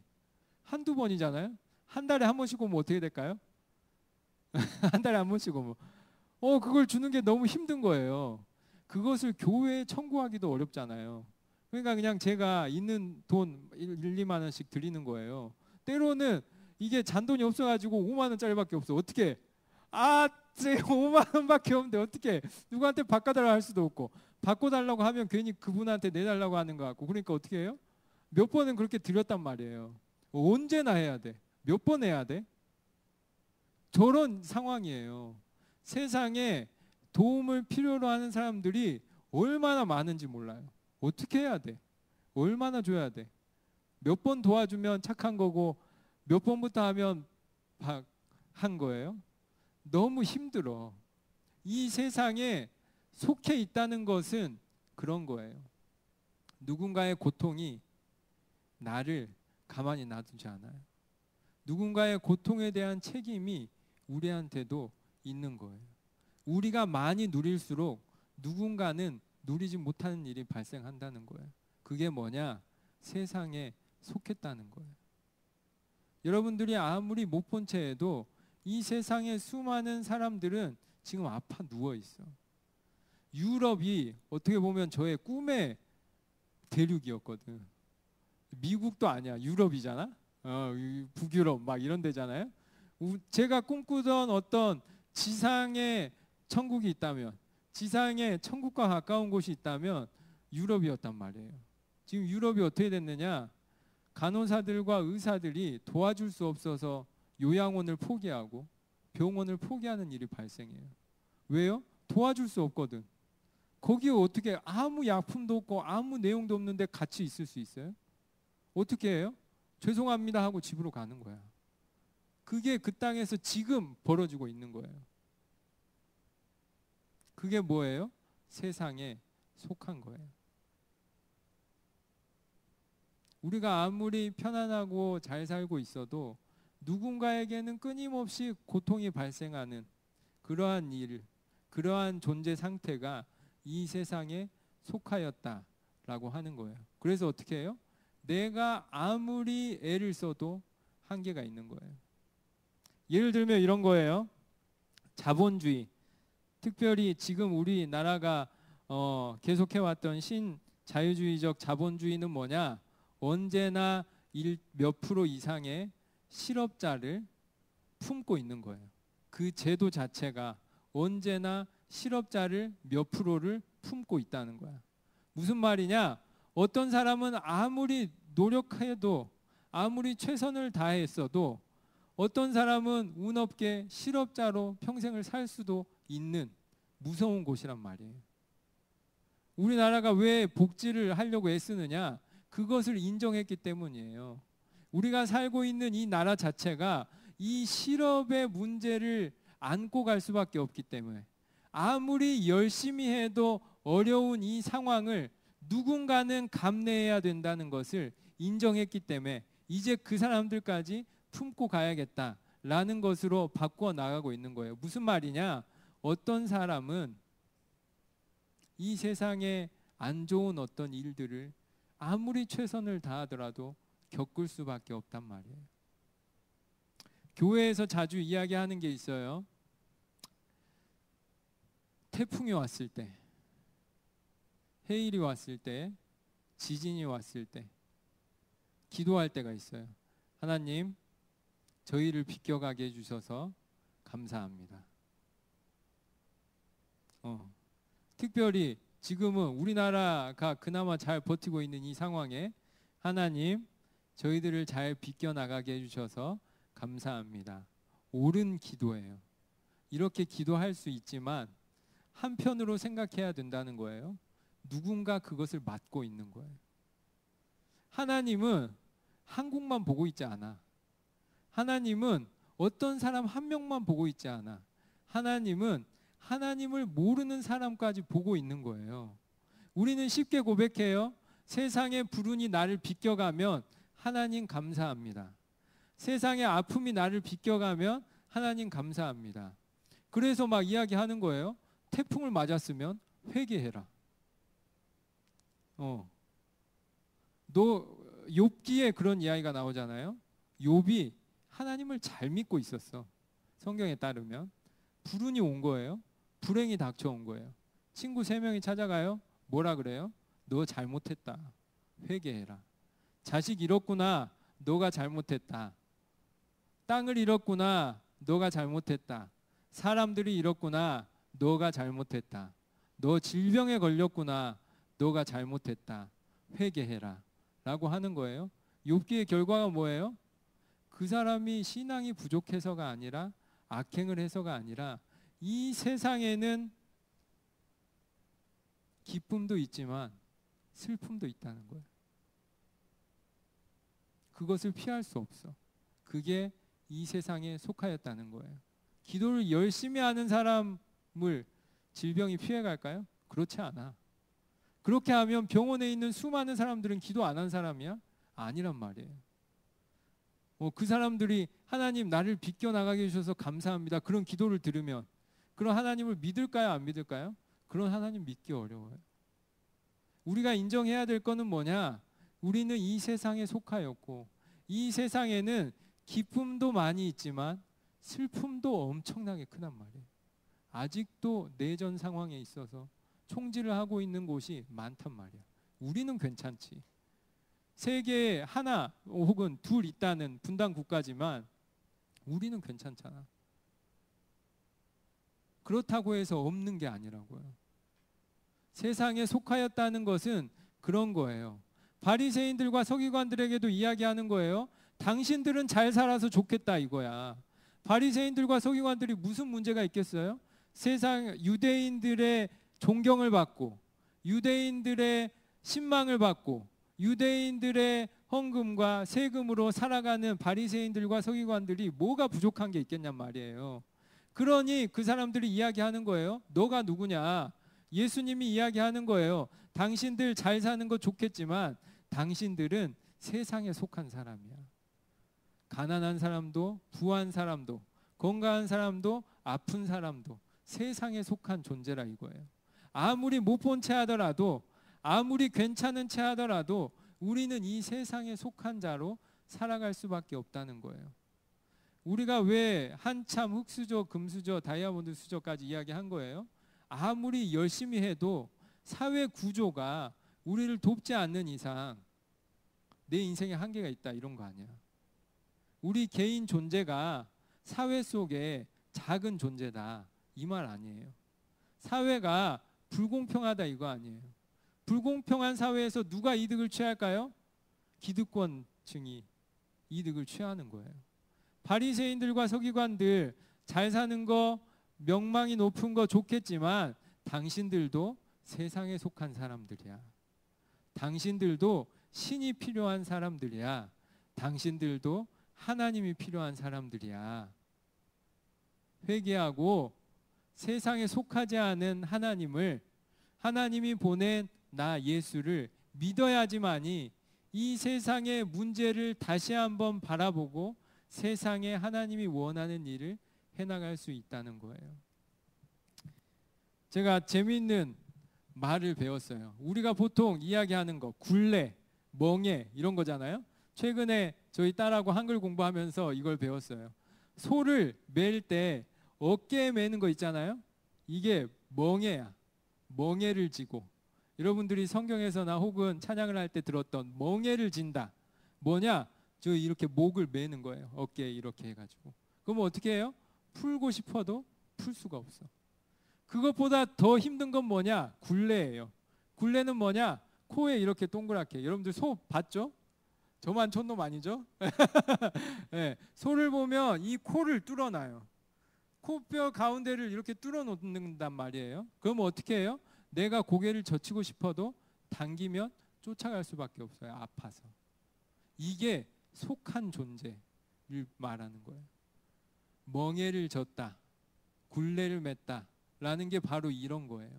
한두 번이잖아요. 한 달에 한 번씩 오면 어떻게 될까요? 한 달에 한 번씩 오면 그걸 주는 게 너무 힘든 거예요. 그것을 교회에 청구하기도 어렵잖아요. 그러니까 그냥 제가 있는 돈 1, 2만 원씩 드리는 거예요. 때로는 이게 잔돈이 없어가지고 5만 원짜리밖에 없어. 어떻게? 제 5만 원밖에 없는데 어떻게? 누구한테 바꿔달라고 할 수도 없고, 바꿔달라고 하면 괜히 그분한테 내달라고 하는 것 같고, 그러니까 어떻게 해요? 몇 번은 그렇게 드렸단 말이에요. 언제나 해야 돼. 몇 번 해야 돼? 저런 상황이에요. 세상에 도움을 필요로 하는 사람들이 얼마나 많은지 몰라요. 어떻게 해야 돼? 얼마나 줘야 돼? 몇 번 도와주면 착한 거고 몇 번부터 하면 한 거예요? 너무 힘들어. 이 세상에 속해 있다는 것은 그런 거예요. 누군가의 고통이 나를 가만히 놔두지 않아요. 누군가의 고통에 대한 책임이 우리한테도 있는 거예요. 우리가 많이 누릴수록 누군가는 누리지 못하는 일이 발생한다는 거예요. 그게 뭐냐? 세상에 속했다는 거예요. 여러분들이 아무리 못 본 채에도 이 세상에 수많은 사람들은 지금 아파 누워 있어. 유럽이 어떻게 보면 저의 꿈의 대륙이었거든. 미국도 아니야. 유럽이잖아. 북유럽 막 이런 데잖아요. 제가 꿈꾸던 어떤 지상의 천국이 있다면, 지상의 천국과 가까운 곳이 있다면 유럽이었단 말이에요. 지금 유럽이 어떻게 됐느냐? 간호사들과 의사들이 도와줄 수 없어서 요양원을 포기하고 병원을 포기하는 일이 발생해요. 왜요? 도와줄 수 없거든. 거기에 어떻게 아무 약품도 없고 아무 내용도 없는데 같이 있을 수 있어요? 어떻게 해요? 죄송합니다 하고 집으로 가는 거야. 그게 그 땅에서 지금 벌어지고 있는 거예요. 그게 뭐예요? 세상에 속한 거예요. 우리가 아무리 편안하고 잘 살고 있어도 누군가에게는 끊임없이 고통이 발생하는 그러한 일, 그러한 존재 상태가 이 세상에 속하였다라고 하는 거예요. 그래서 어떻게 해요? 내가 아무리 애를 써도 한계가 있는 거예요. 예를 들면 이런 거예요. 자본주의. 특별히 지금 우리나라가 계속해왔던 신자유주의적 자본주의는 뭐냐? 언제나 몇 프로 이상의 실업자를 품고 있는 거예요. 그 제도 자체가 언제나 실업자를 몇 프로를 품고 있다는 거야. 무슨 말이냐? 어떤 사람은 아무리 노력해도 아무리 최선을 다했어도 어떤 사람은 운 없게 실업자로 평생을 살 수도 있는 무서운 곳이란 말이에요. 우리나라가 왜 복지를 하려고 애쓰느냐? 그것을 인정했기 때문이에요. 우리가 살고 있는 이 나라 자체가 이 실업의 문제를 안고 갈 수밖에 없기 때문에 아무리 열심히 해도 어려운 이 상황을 누군가는 감내해야 된다는 것을 인정했기 때문에 이제 그 사람들까지 품고 가야겠다라는 것으로 바꾸어 나가고 있는 거예요. 무슨 말이냐? 어떤 사람은 이 세상에 안 좋은 어떤 일들을 아무리 최선을 다하더라도 겪을 수밖에 없단 말이에요. 교회에서 자주 이야기하는 게 있어요. 태풍이 왔을 때, 해일이 왔을 때, 지진이 왔을 때 기도할 때가 있어요. 하나님, 저희를 비껴가게 해주셔서 감사합니다. 특별히 지금은 우리나라가 그나마 잘 버티고 있는 이 상황에 하나님, 저희들을 잘 비껴나가게 해주셔서 감사합니다. 옳은 기도예요. 이렇게 기도할 수 있지만 한편으로 생각해야 된다는 거예요. 누군가 그것을 맡고 있는 거예요. 하나님은 한국만 보고 있지 않아. 하나님은 어떤 사람 한 명만 보고 있지 않아. 하나님은 하나님을 모르는 사람까지 보고 있는 거예요. 우리는 쉽게 고백해요. 세상의 불운이 나를 비껴가면 하나님 감사합니다. 세상의 아픔이 나를 비껴가면 하나님 감사합니다. 그래서 막 이야기하는 거예요. 태풍을 맞았으면 회개해라. 너 욥기에 그런 이야기가 나오잖아요. 욥이 하나님을 잘 믿고 있었어. 성경에 따르면 불운이 온 거예요. 불행이 닥쳐온 거예요. 친구 3명이 찾아가요. 뭐라 그래요? 너 잘못했다. 회개해라. 자식 잃었구나. 너가 잘못했다. 땅을 잃었구나. 너가 잘못했다. 사람들이 잃었구나. 너가 잘못했다. 너 질병에 걸렸구나. 너가 잘못했다. 회개해라. 라고 하는 거예요. 욥기의 결과가 뭐예요? 그 사람이 신앙이 부족해서가 아니라 악행을 해서가 아니라 이 세상에는 기쁨도 있지만 슬픔도 있다는 거예요. 그것을 피할 수 없어. 그게 이 세상에 속하였다는 거예요. 기도를 열심히 하는 사람을 질병이 피해갈까요? 그렇지 않아. 그렇게 하면 병원에 있는 수많은 사람들은 기도 안 한 사람이야? 아니란 말이에요. 그 사람들이 하나님 나를 비껴나가게 해주셔서 감사합니다. 그런 기도를 들으면 그런 하나님을 믿을까요? 안 믿을까요? 그런 하나님 믿기 어려워요. 우리가 인정해야 될 거는 뭐냐? 우리는 이 세상에 속하였고 이 세상에는 기쁨도 많이 있지만 슬픔도 엄청나게 크단 말이에요. 아직도 내전 상황에 있어서 총질을 하고 있는 곳이 많단 말이야. 우리는 괜찮지. 세계에 하나 혹은 둘 있다는 분단 국가지만 우리는 괜찮잖아. 그렇다고 해서 없는 게 아니라고요. 세상에 속하였다는 것은 그런 거예요. 바리새인들과 서기관들에게도 이야기하는 거예요. 당신들은 잘 살아서 좋겠다 이거야. 바리새인들과 서기관들이 무슨 문제가 있겠어요? 세상 유대인들의 존경을 받고 유대인들의 신망을 받고 유대인들의 헌금과 세금으로 살아가는 바리새인들과 서기관들이 뭐가 부족한 게 있겠냔 말이에요. 그러니 그 사람들이 이야기하는 거예요. 너가 누구냐? 예수님이 이야기하는 거예요. 당신들 잘 사는 거 좋겠지만 당신들은 세상에 속한 사람이야. 가난한 사람도 부한 사람도 건강한 사람도 아픈 사람도 세상에 속한 존재라 이거예요. 아무리 못 본 채 하더라도 아무리 괜찮은 채 하더라도 우리는 이 세상에 속한 자로 살아갈 수밖에 없다는 거예요. 우리가 왜 한참 흑수저, 금수저, 다이아몬드 수저까지 이야기한 거예요? 아무리 열심히 해도 사회 구조가 우리를 돕지 않는 이상 내 인생에 한계가 있다 이런 거 아니야. 우리 개인 존재가 사회 속에 작은 존재다 이 말 아니에요. 사회가 불공평하다 이거 아니에요. 불공평한 사회에서 누가 이득을 취할까요? 기득권층이 이득을 취하는 거예요. 바리새인들과 서기관들 잘 사는 거 명망이 높은 거 좋겠지만 당신들도 세상에 속한 사람들이야. 당신들도 신이 필요한 사람들이야. 당신들도 하나님이 필요한 사람들이야. 회개하고 세상에 속하지 않은 하나님을 하나님이 보낸 나 예수를 믿어야지만이 이 세상의 문제를 다시 한번 바라보고 세상에 하나님이 원하는 일을 해나갈 수 있다는 거예요. 제가 재미있는 말을 배웠어요. 우리가 보통 이야기하는 거 굴레, 멍에 이런 거잖아요. 최근에 저희 딸하고 한글 공부하면서 이걸 배웠어요. 소를 맬 때 어깨에 매는 거 있잖아요. 이게 멍에야. 멍에를 지고 여러분들이 성경에서나 혹은 찬양을 할 때 들었던 멍에를 진다. 뭐냐? 저 이렇게 목을 매는 거예요. 어깨에 이렇게 해가지고. 그럼 어떻게 해요? 풀고 싶어도 풀 수가 없어. 그것보다 더 힘든 건 뭐냐? 굴레예요. 굴레는 뭐냐? 코에 이렇게 동그랗게. 여러분들 소 봤죠? 저만 촌놈 아니죠? 네, 소를 보면 이 코를 뚫어놔요. 코뼈 가운데를 이렇게 뚫어 놓는단 말이에요. 그럼 어떻게 해요? 내가 고개를 젖히고 싶어도 당기면 쫓아갈 수밖에 없어요. 아파서. 이게 속한 존재를 말하는 거예요. 멍에를 졌다. 굴레를 맸다. 라는 게 바로 이런 거예요.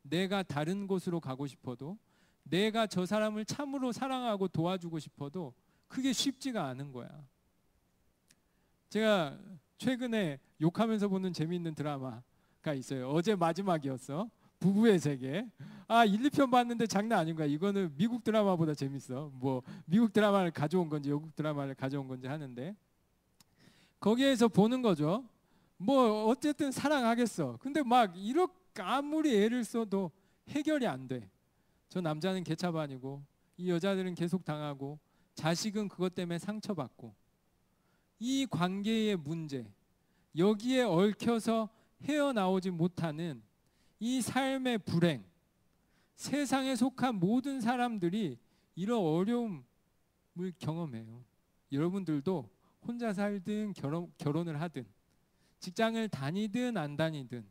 내가 다른 곳으로 가고 싶어도 내가 저 사람을 참으로 사랑하고 도와주고 싶어도 그게 쉽지가 않은 거야. 제가 최근에 욕하면서 보는 재미있는 드라마가 있어요. 어제 마지막이었어. 부부의 세계. 1, 2편 봤는데 장난 아닌 거야. 이거는 미국 드라마보다 재밌어. 뭐 미국 드라마를 가져온 건지 영국 드라마를 가져온 건지 하는데 거기에서 보는 거죠. 뭐 어쨌든 사랑하겠어. 근데 막 이렇게 아무리 애를 써도 해결이 안 돼. 저 남자는 개차반이고 이 여자들은 계속 당하고 자식은 그것 때문에 상처받고 이 관계의 문제, 여기에 얽혀서 헤어나오지 못하는 이 삶의 불행, 세상에 속한 모든 사람들이 이런 어려움을 경험해요. 여러분들도 혼자 살든 결혼을 하든 직장을 다니든 안 다니든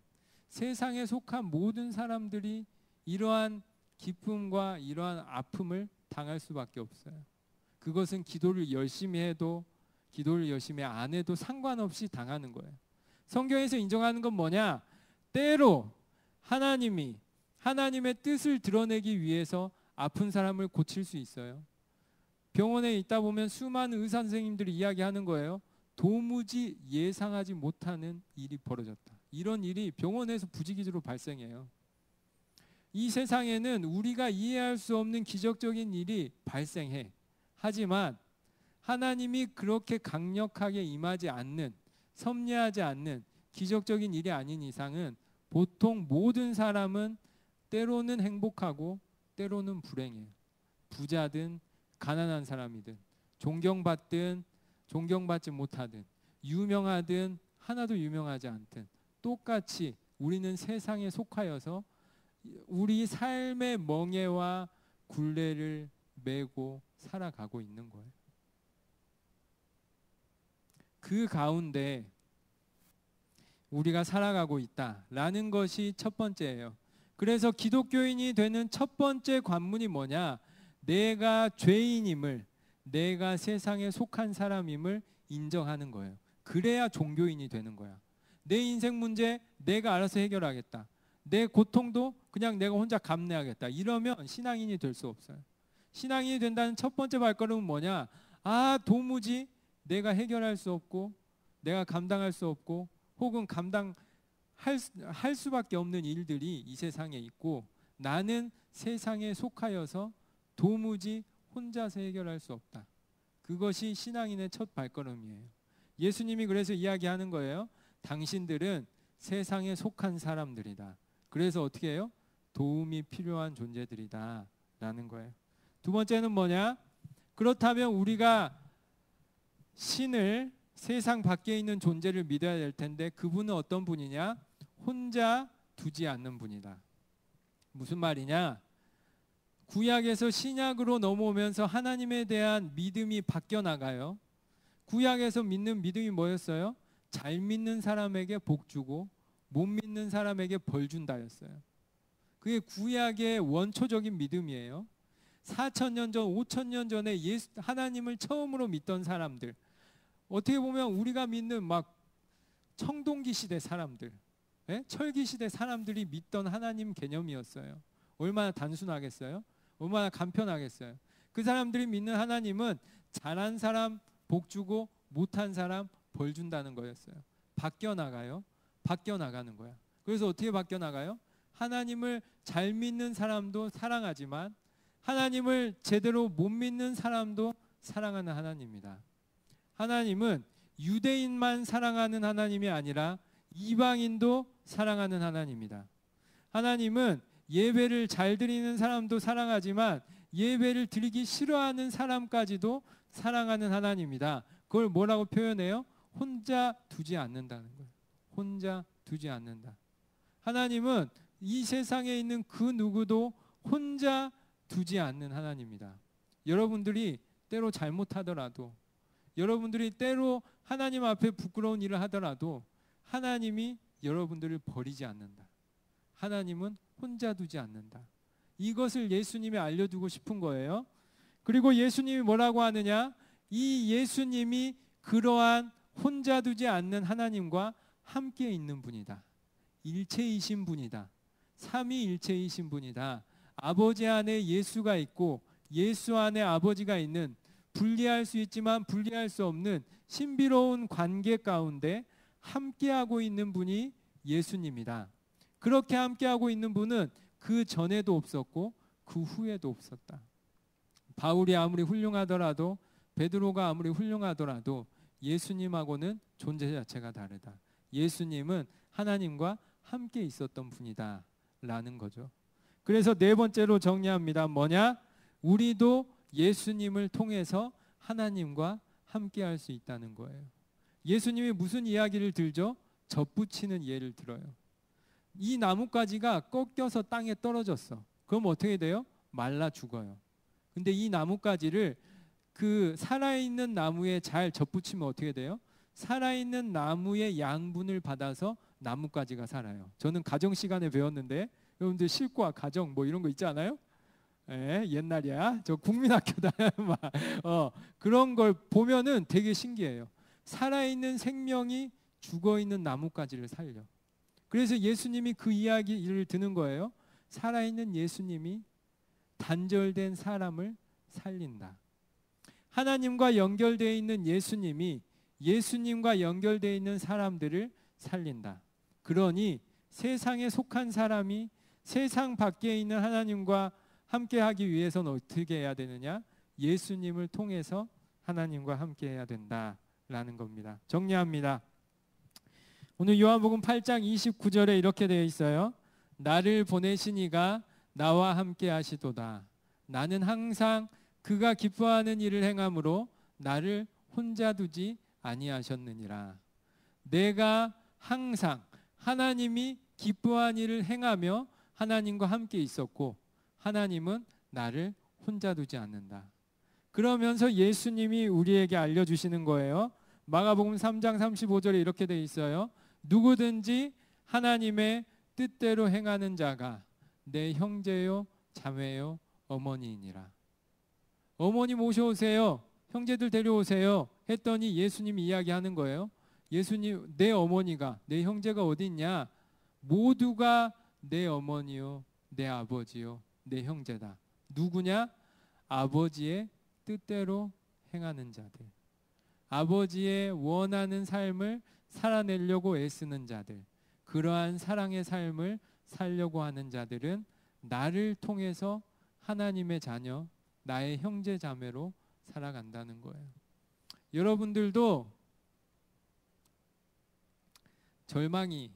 세상에 속한 모든 사람들이 이러한 기쁨과 이러한 아픔을 당할 수밖에 없어요. 그것은 기도를 열심히 해도 기도를 열심히 안 해도 상관없이 당하는 거예요. 성경에서 인정하는 건 뭐냐? 때로 하나님이 하나님의 뜻을 드러내기 위해서 아픈 사람을 고칠 수 있어요. 병원에 있다 보면 수많은 의사 선생님들이 이야기하는 거예요. 도무지 예상하지 못하는 일이 벌어졌다. 이런 일이 병원에서 부지기수로 발생해요. 이 세상에는 우리가 이해할 수 없는 기적적인 일이 발생해. 하지만 하나님이 그렇게 강력하게 임하지 않는, 섭리하지 않는 기적적인 일이 아닌 이상은 보통 모든 사람은 때로는 행복하고 때로는 불행해요. 부자든 가난한 사람이든 존경받든 존경받지 못하든 유명하든 하나도 유명하지 않든 똑같이 우리는 세상에 속하여서 우리 삶의 멍에와 굴레를 메고 살아가고 있는 거예요. 그 가운데 우리가 살아가고 있다라는 것이 첫 번째예요. 그래서 기독교인이 되는 첫 번째 관문이 뭐냐? 내가 죄인임을, 내가 세상에 속한 사람임을 인정하는 거예요. 그래야 종교인이 되는 거야. 내 인생 문제 내가 알아서 해결하겠다. 내 고통도 그냥 내가 혼자 감내하겠다. 이러면 신앙인이 될 수 없어요. 신앙인이 된다는 첫 번째 발걸음은 뭐냐? 도무지 내가 해결할 수 없고 내가 감당할 수 없고 혹은 감당할 수밖에 없는 일들이 이 세상에 있고 나는 세상에 속하여서 도무지 혼자서 해결할 수 없다. 그것이 신앙인의 첫 발걸음이에요. 예수님이 그래서 이야기하는 거예요. 당신들은 세상에 속한 사람들이다. 그래서 어떻게 해요? 도움이 필요한 존재들이다 라는 거예요. 두 번째는 뭐냐? 그렇다면 우리가 신을, 세상 밖에 있는 존재를 믿어야 될 텐데 그분은 어떤 분이냐? 혼자 두지 않는 분이다. 무슨 말이냐? 구약에서 신약으로 넘어오면서 하나님에 대한 믿음이 바뀌어 나가요. 구약에서 믿는 믿음이 뭐였어요? 잘 믿는 사람에게 복 주고 못 믿는 사람에게 벌 준다였어요. 그게 구약의 원초적인 믿음이에요. 4,000년 전, 5,000년 전에 하나님을 처음으로 믿던 사람들, 어떻게 보면 우리가 믿는 막 청동기 시대 사람들, 철기 시대 사람들이 믿던 하나님 개념이었어요. 얼마나 단순하겠어요? 얼마나 간편하겠어요? 그 사람들이 믿는 하나님은 잘한 사람 복 주고 못한 사람 벌 준다는 거였어요. 바뀌어 나가요. 바뀌어 나가는 거야. 그래서 어떻게 바뀌어 나가요? 하나님을 잘 믿는 사람도 사랑하지만 하나님을 제대로 못 믿는 사람도 사랑하는 하나님입니다. 하나님은 유대인만 사랑하는 하나님이 아니라 이방인도 사랑하는 하나님입니다. 하나님은 예배를 잘 드리는 사람도 사랑하지만 예배를 드리기 싫어하는 사람까지도 사랑하는 하나님입니다. 그걸 뭐라고 표현해요? 혼자 두지 않는다는 거예요. 혼자 두지 않는다. 하나님은 이 세상에 있는 그 누구도 혼자 두지 않는 하나님입니다. 여러분들이 때로 잘못하더라도, 여러분들이 때로 하나님 앞에 부끄러운 일을 하더라도 하나님이 여러분들을 버리지 않는다. 하나님은 혼자 두지 않는다. 이것을 예수님이 알려두고 싶은 거예요. 그리고 예수님이 뭐라고 하느냐? 이 예수님이 그러한 혼자 두지 않는 하나님과 함께 있는 분이다. 일체이신 분이다. 삼위일체이신 분이다. 아버지 안에 예수가 있고 예수 안에 아버지가 있는, 분리할 수 있지만 분리할 수 없는 신비로운 관계 가운데 함께하고 있는 분이 예수님이다. 그렇게 함께하고 있는 분은 그 전에도 없었고 그 후에도 없었다. 바울이 아무리 훌륭하더라도, 베드로가 아무리 훌륭하더라도 예수님하고는 존재 자체가 다르다. 예수님은 하나님과 함께 있었던 분이다 라는 거죠. 그래서 네 번째로 정리합니다. 뭐냐? 우리도 예수님을 통해서 하나님과 함께 할 수 있다는 거예요. 예수님이 무슨 이야기를 들죠? 젖붙이는 예를 들어요. 이 나뭇가지가 꺾여서 땅에 떨어졌어. 그럼 어떻게 돼요? 말라 죽어요. 근데 이 나뭇가지를 그 살아있는 나무에 잘 젖붙이면 어떻게 돼요? 살아있는 나무의 양분을 받아서 나뭇가지가 살아요. 저는 가정 시간에 배웠는데 여러분들 실과 가정 뭐 이런 거 있지 않아요? 옛날이야. 저 국민학교 다녀. 그런 걸 보면은 되게 신기해요. 살아있는 생명이 죽어있는 나뭇가지를 살려. 그래서 예수님이 그 이야기를 드는 거예요. 살아있는 예수님이 단절된 사람을 살린다. 하나님과 연결되어 있는 예수님이 예수님과 연결되어 있는 사람들을 살린다. 그러니 세상에 속한 사람이 세상 밖에 있는 하나님과 함께하기 위해서는 어떻게 해야 되느냐? 예수님을 통해서 하나님과 함께해야 된다라는 겁니다. 정리합니다. 오늘 요한복음 8장 29절에 이렇게 되어 있어요. 나를 보내신 이가 나와 함께 하시도다. 나는 항상 그가 기뻐하는 일을 행함으로 나를 혼자 두지 아니하셨느니라. 내가 항상 하나님이 기뻐한 일을 행하며 하나님과 함께 있었고 하나님은 나를 혼자 두지 않는다. 그러면서 예수님이 우리에게 알려주시는 거예요. 마가복음 3장 35절에 이렇게 되어 있어요. 누구든지 하나님의 뜻대로 행하는 자가 내 형제요 자매요 어머니이니라. 어머니 모셔오세요. 형제들 데려오세요. 했더니 예수님이 이야기하는 거예요. 예수님, 내 어머니가, 내 형제가 어디 있냐? 모두가 내 어머니요, 내 아버지요, 내 형제다. 누구냐? 아버지의 뜻대로 행하는 자들. 아버지의 원하는 삶을 살아내려고 애쓰는 자들. 그러한 사랑의 삶을 살려고 하는 자들은 나를 통해서 하나님의 자녀, 나의 형제 자매로 살아간다는 거예요. 여러분들도 절망이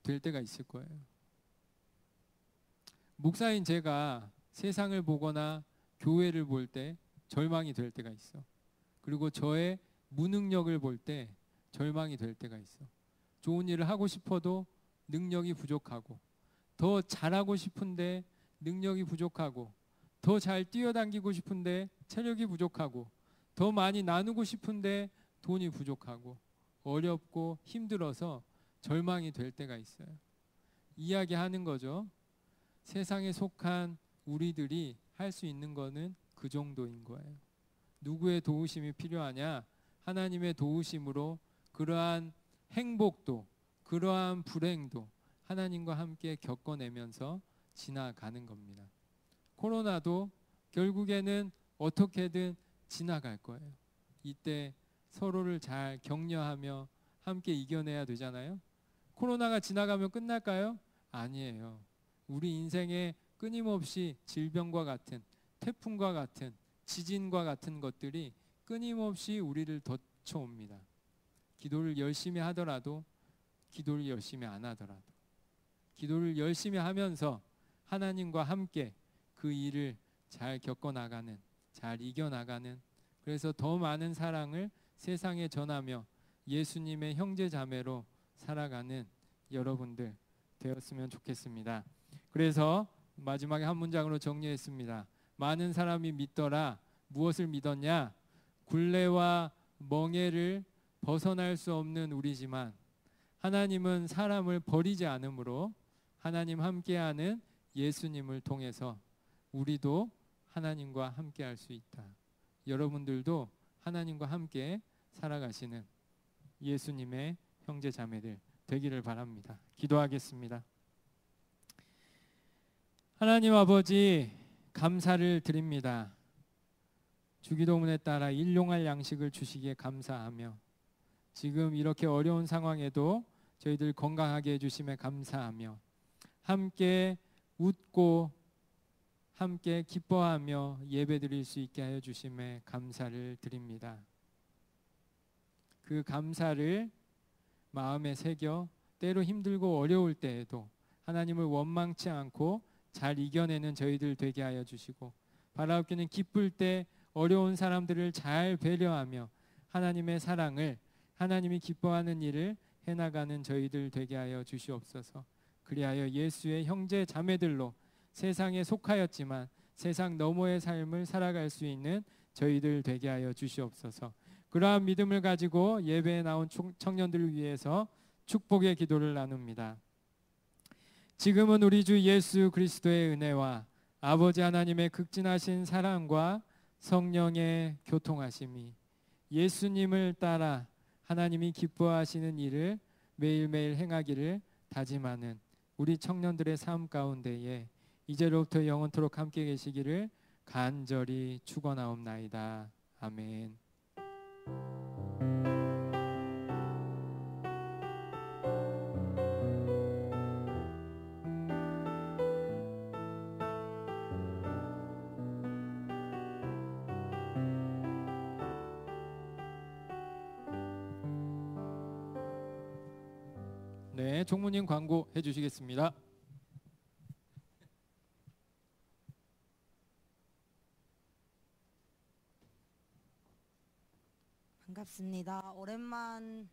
될 때가 있을 거예요. 목사인 제가 세상을 보거나 교회를 볼 때 절망이 될 때가 있어. 그리고 저의 무능력을 볼 때 절망이 될 때가 있어. 좋은 일을 하고 싶어도 능력이 부족하고, 더 잘하고 싶은데 능력이 부족하고, 더 잘 뛰어다니고 싶은데 체력이 부족하고, 더 많이 나누고 싶은데 돈이 부족하고, 어렵고 힘들어서 절망이 될 때가 있어요. 이야기하는 거죠. 세상에 속한 우리들이 할 수 있는 거는 그 정도인 거예요. 누구의 도우심이 필요하냐? 하나님의 도우심으로 그러한 행복도 그러한 불행도 하나님과 함께 겪어내면서 지나가는 겁니다. 코로나도 결국에는 어떻게든 지나갈 거예요. 이때 서로를 잘 격려하며 함께 이겨내야 되잖아요. 코로나가 지나가면 끝날까요? 아니에요. 우리 인생에 끊임없이 질병과 같은, 태풍과 같은, 지진과 같은 것들이 끊임없이 우리를 덮쳐옵니다. 기도를 열심히 하더라도, 기도를 열심히 안 하더라도, 기도를 열심히 하면서 하나님과 함께 그 일을 잘 겪어나가는, 잘 이겨나가는, 그래서 더 많은 사랑을 세상에 전하며 예수님의 형제 자매로 살아가는 여러분들 되었으면 좋겠습니다. 그래서 마지막에 한 문장으로 정리했습니다. 많은 사람이 믿더라. 무엇을 믿었냐? 굴레와 멍에를 벗어날 수 없는 우리지만 하나님은 사람을 버리지 않으므로 하나님 함께하는 예수님을 통해서 우리도 하나님과 함께할 수 있다. 여러분들도 하나님과 함께 살아가시는 예수님의 형제 자매들 되기를 바랍니다. 기도하겠습니다. 하나님 아버지, 감사를 드립니다. 주기도문에 따라 일용할 양식을 주시기에 감사하며 지금 이렇게 어려운 상황에도 저희들 건강하게 해주심에 감사하며 함께 웃고 함께 기뻐하며 예배드릴 수 있게 하여 주심에 감사를 드립니다. 그 감사를 마음에 새겨 때로 힘들고 어려울 때에도 하나님을 원망치 않고 잘 이겨내는 저희들 되게 하여 주시고, 바라옵기는 기쁠 때 어려운 사람들을 잘 배려하며 하나님의 사랑을, 하나님이 기뻐하는 일을 해나가는 저희들 되게 하여 주시옵소서. 그리하여 예수의 형제 자매들로 세상에 속하였지만 세상 너머의 삶을 살아갈 수 있는 저희들 되게 하여 주시옵소서. 그러한 믿음을 가지고 예배에 나온 청년들을 위해서 축복의 기도를 나눕니다. 지금은 우리 주 예수 그리스도의 은혜와 아버지 하나님의 극진하신 사랑과 성령의 교통하심이 예수님을 따라 하나님이 기뻐하시는 일을 매일매일 행하기를 다짐하는 우리 청년들의 삶 가운데에 이제로부터 영원토록 함께 계시기를 간절히 축원하옵나이다. 아멘. 네, 종무님 광고 해주시겠습니다. 반갑습니다. 오랜만이에요.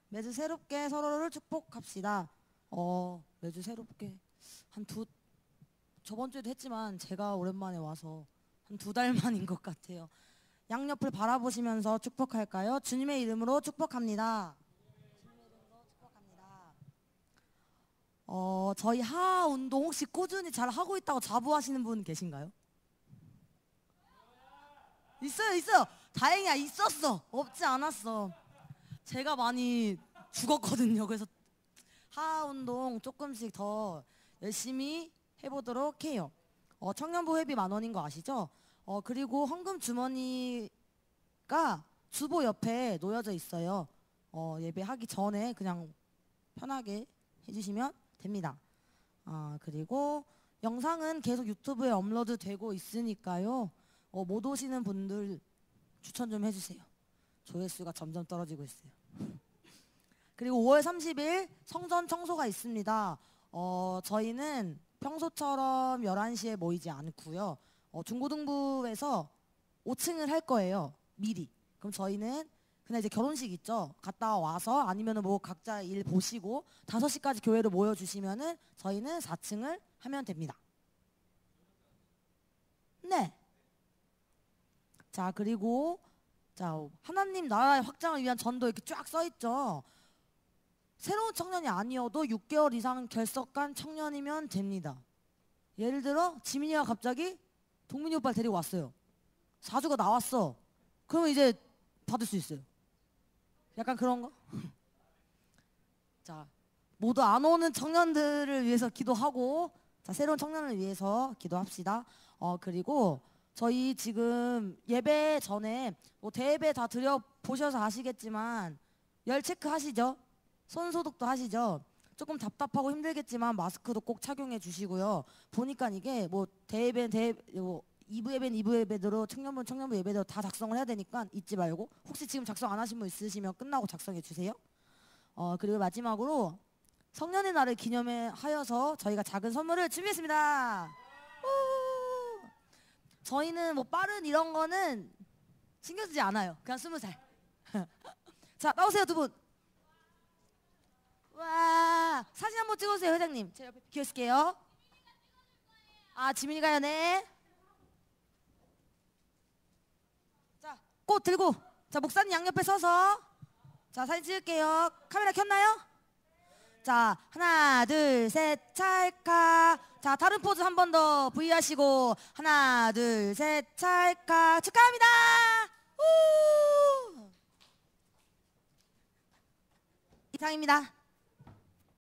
매주 새롭게 서로를 축복합시다. 매주 새롭게 저번 주에도 했지만 제가 오랜만에 와서 한 2달 만인 것 같아요. 양옆을 바라보시면서 축복할까요? 주님의 이름으로 축복합니다. 주님의 이름으로 축복합니다. 저희 하하 운동 혹시 꾸준히 잘 하고 있다고 자부하시는 분 계신가요? 있어요. 다행이야. 있었어. 없지 않았어. 제가 많이 죽었거든요. 그래서 하하 운동 조금씩 더 열심히 해보도록 해요. 청년부 회비 10,000원인 거 아시죠? 그리고 헌금 주머니가 주보 옆에 놓여져 있어요. 예배하기 전에 그냥 편하게 해주시면 됩니다. 그리고 영상은 계속 유튜브에 업로드 되고 있으니까요. 못 오시는 분들 추천 좀 해주세요. 조회수가 점점 떨어지고 있어요. 그리고 5월 30일 성전 청소가 있습니다. 저희는 평소처럼 11시에 모이지 않고요. 중고등부에서 5층을 할 거예요. 미리. 그럼 저희는 그냥 이제 결혼식 있죠. 갔다 와서 아니면 뭐 각자 일 보시고 5시까지 교회로 모여주시면은 저희는 4층을 하면 됩니다. 네. 자, 그리고 하나님 나라의 확장을 위한 전도 이렇게 쫙 써있죠. 새로운 청년이 아니어도 6개월 이상 결석한 청년이면 됩니다. 예를 들어 지민이가 갑자기 동민이 오빠를 데리고 왔어요. 4주가 나왔어. 그러면 이제 받을 수 있어요. 약간 그런 거? 자, 모두 안 오는 청년들을 위해서 기도하고, 자, 새로운 청년을 위해서 기도합시다. 그리고 저희 지금 예배 전에 뭐 대예배 다 드려보셔서 아시겠지만 열 체크 하시죠? 손 소독도 하시죠? 조금 답답하고 힘들겠지만 마스크도 꼭 착용해 주시고요. 보니까 이게 뭐 대예배는 2부 예배는 2부 예배대로 청년부 예배대로 다 작성을 해야 되니까 잊지 말고, 혹시 지금 작성 안 하신 분 있으시면 끝나고 작성해 주세요. 그리고 마지막으로 성년의 날을 기념하여서 저희가 작은 선물을 준비했습니다. 저희는 뭐 빠른 이런 거는 신경 쓰지 않아요. 그냥 20살. 자, 나오세요 두 분. 와, 사진 한번 찍어주세요 회장님. 제가 옆에 비켜있을게요. 지민이가요. 네. 자, 꽃 들고, 자, 목사님 양옆에 서서, 자, 사진 찍을게요. 카메라 켰나요? 자, 하나 둘 셋 찰칵. 자, 다른 포즈 한 번 더 V 하시고, 하나 둘 셋 찰칵. 축하합니다. 우! 이상입니다.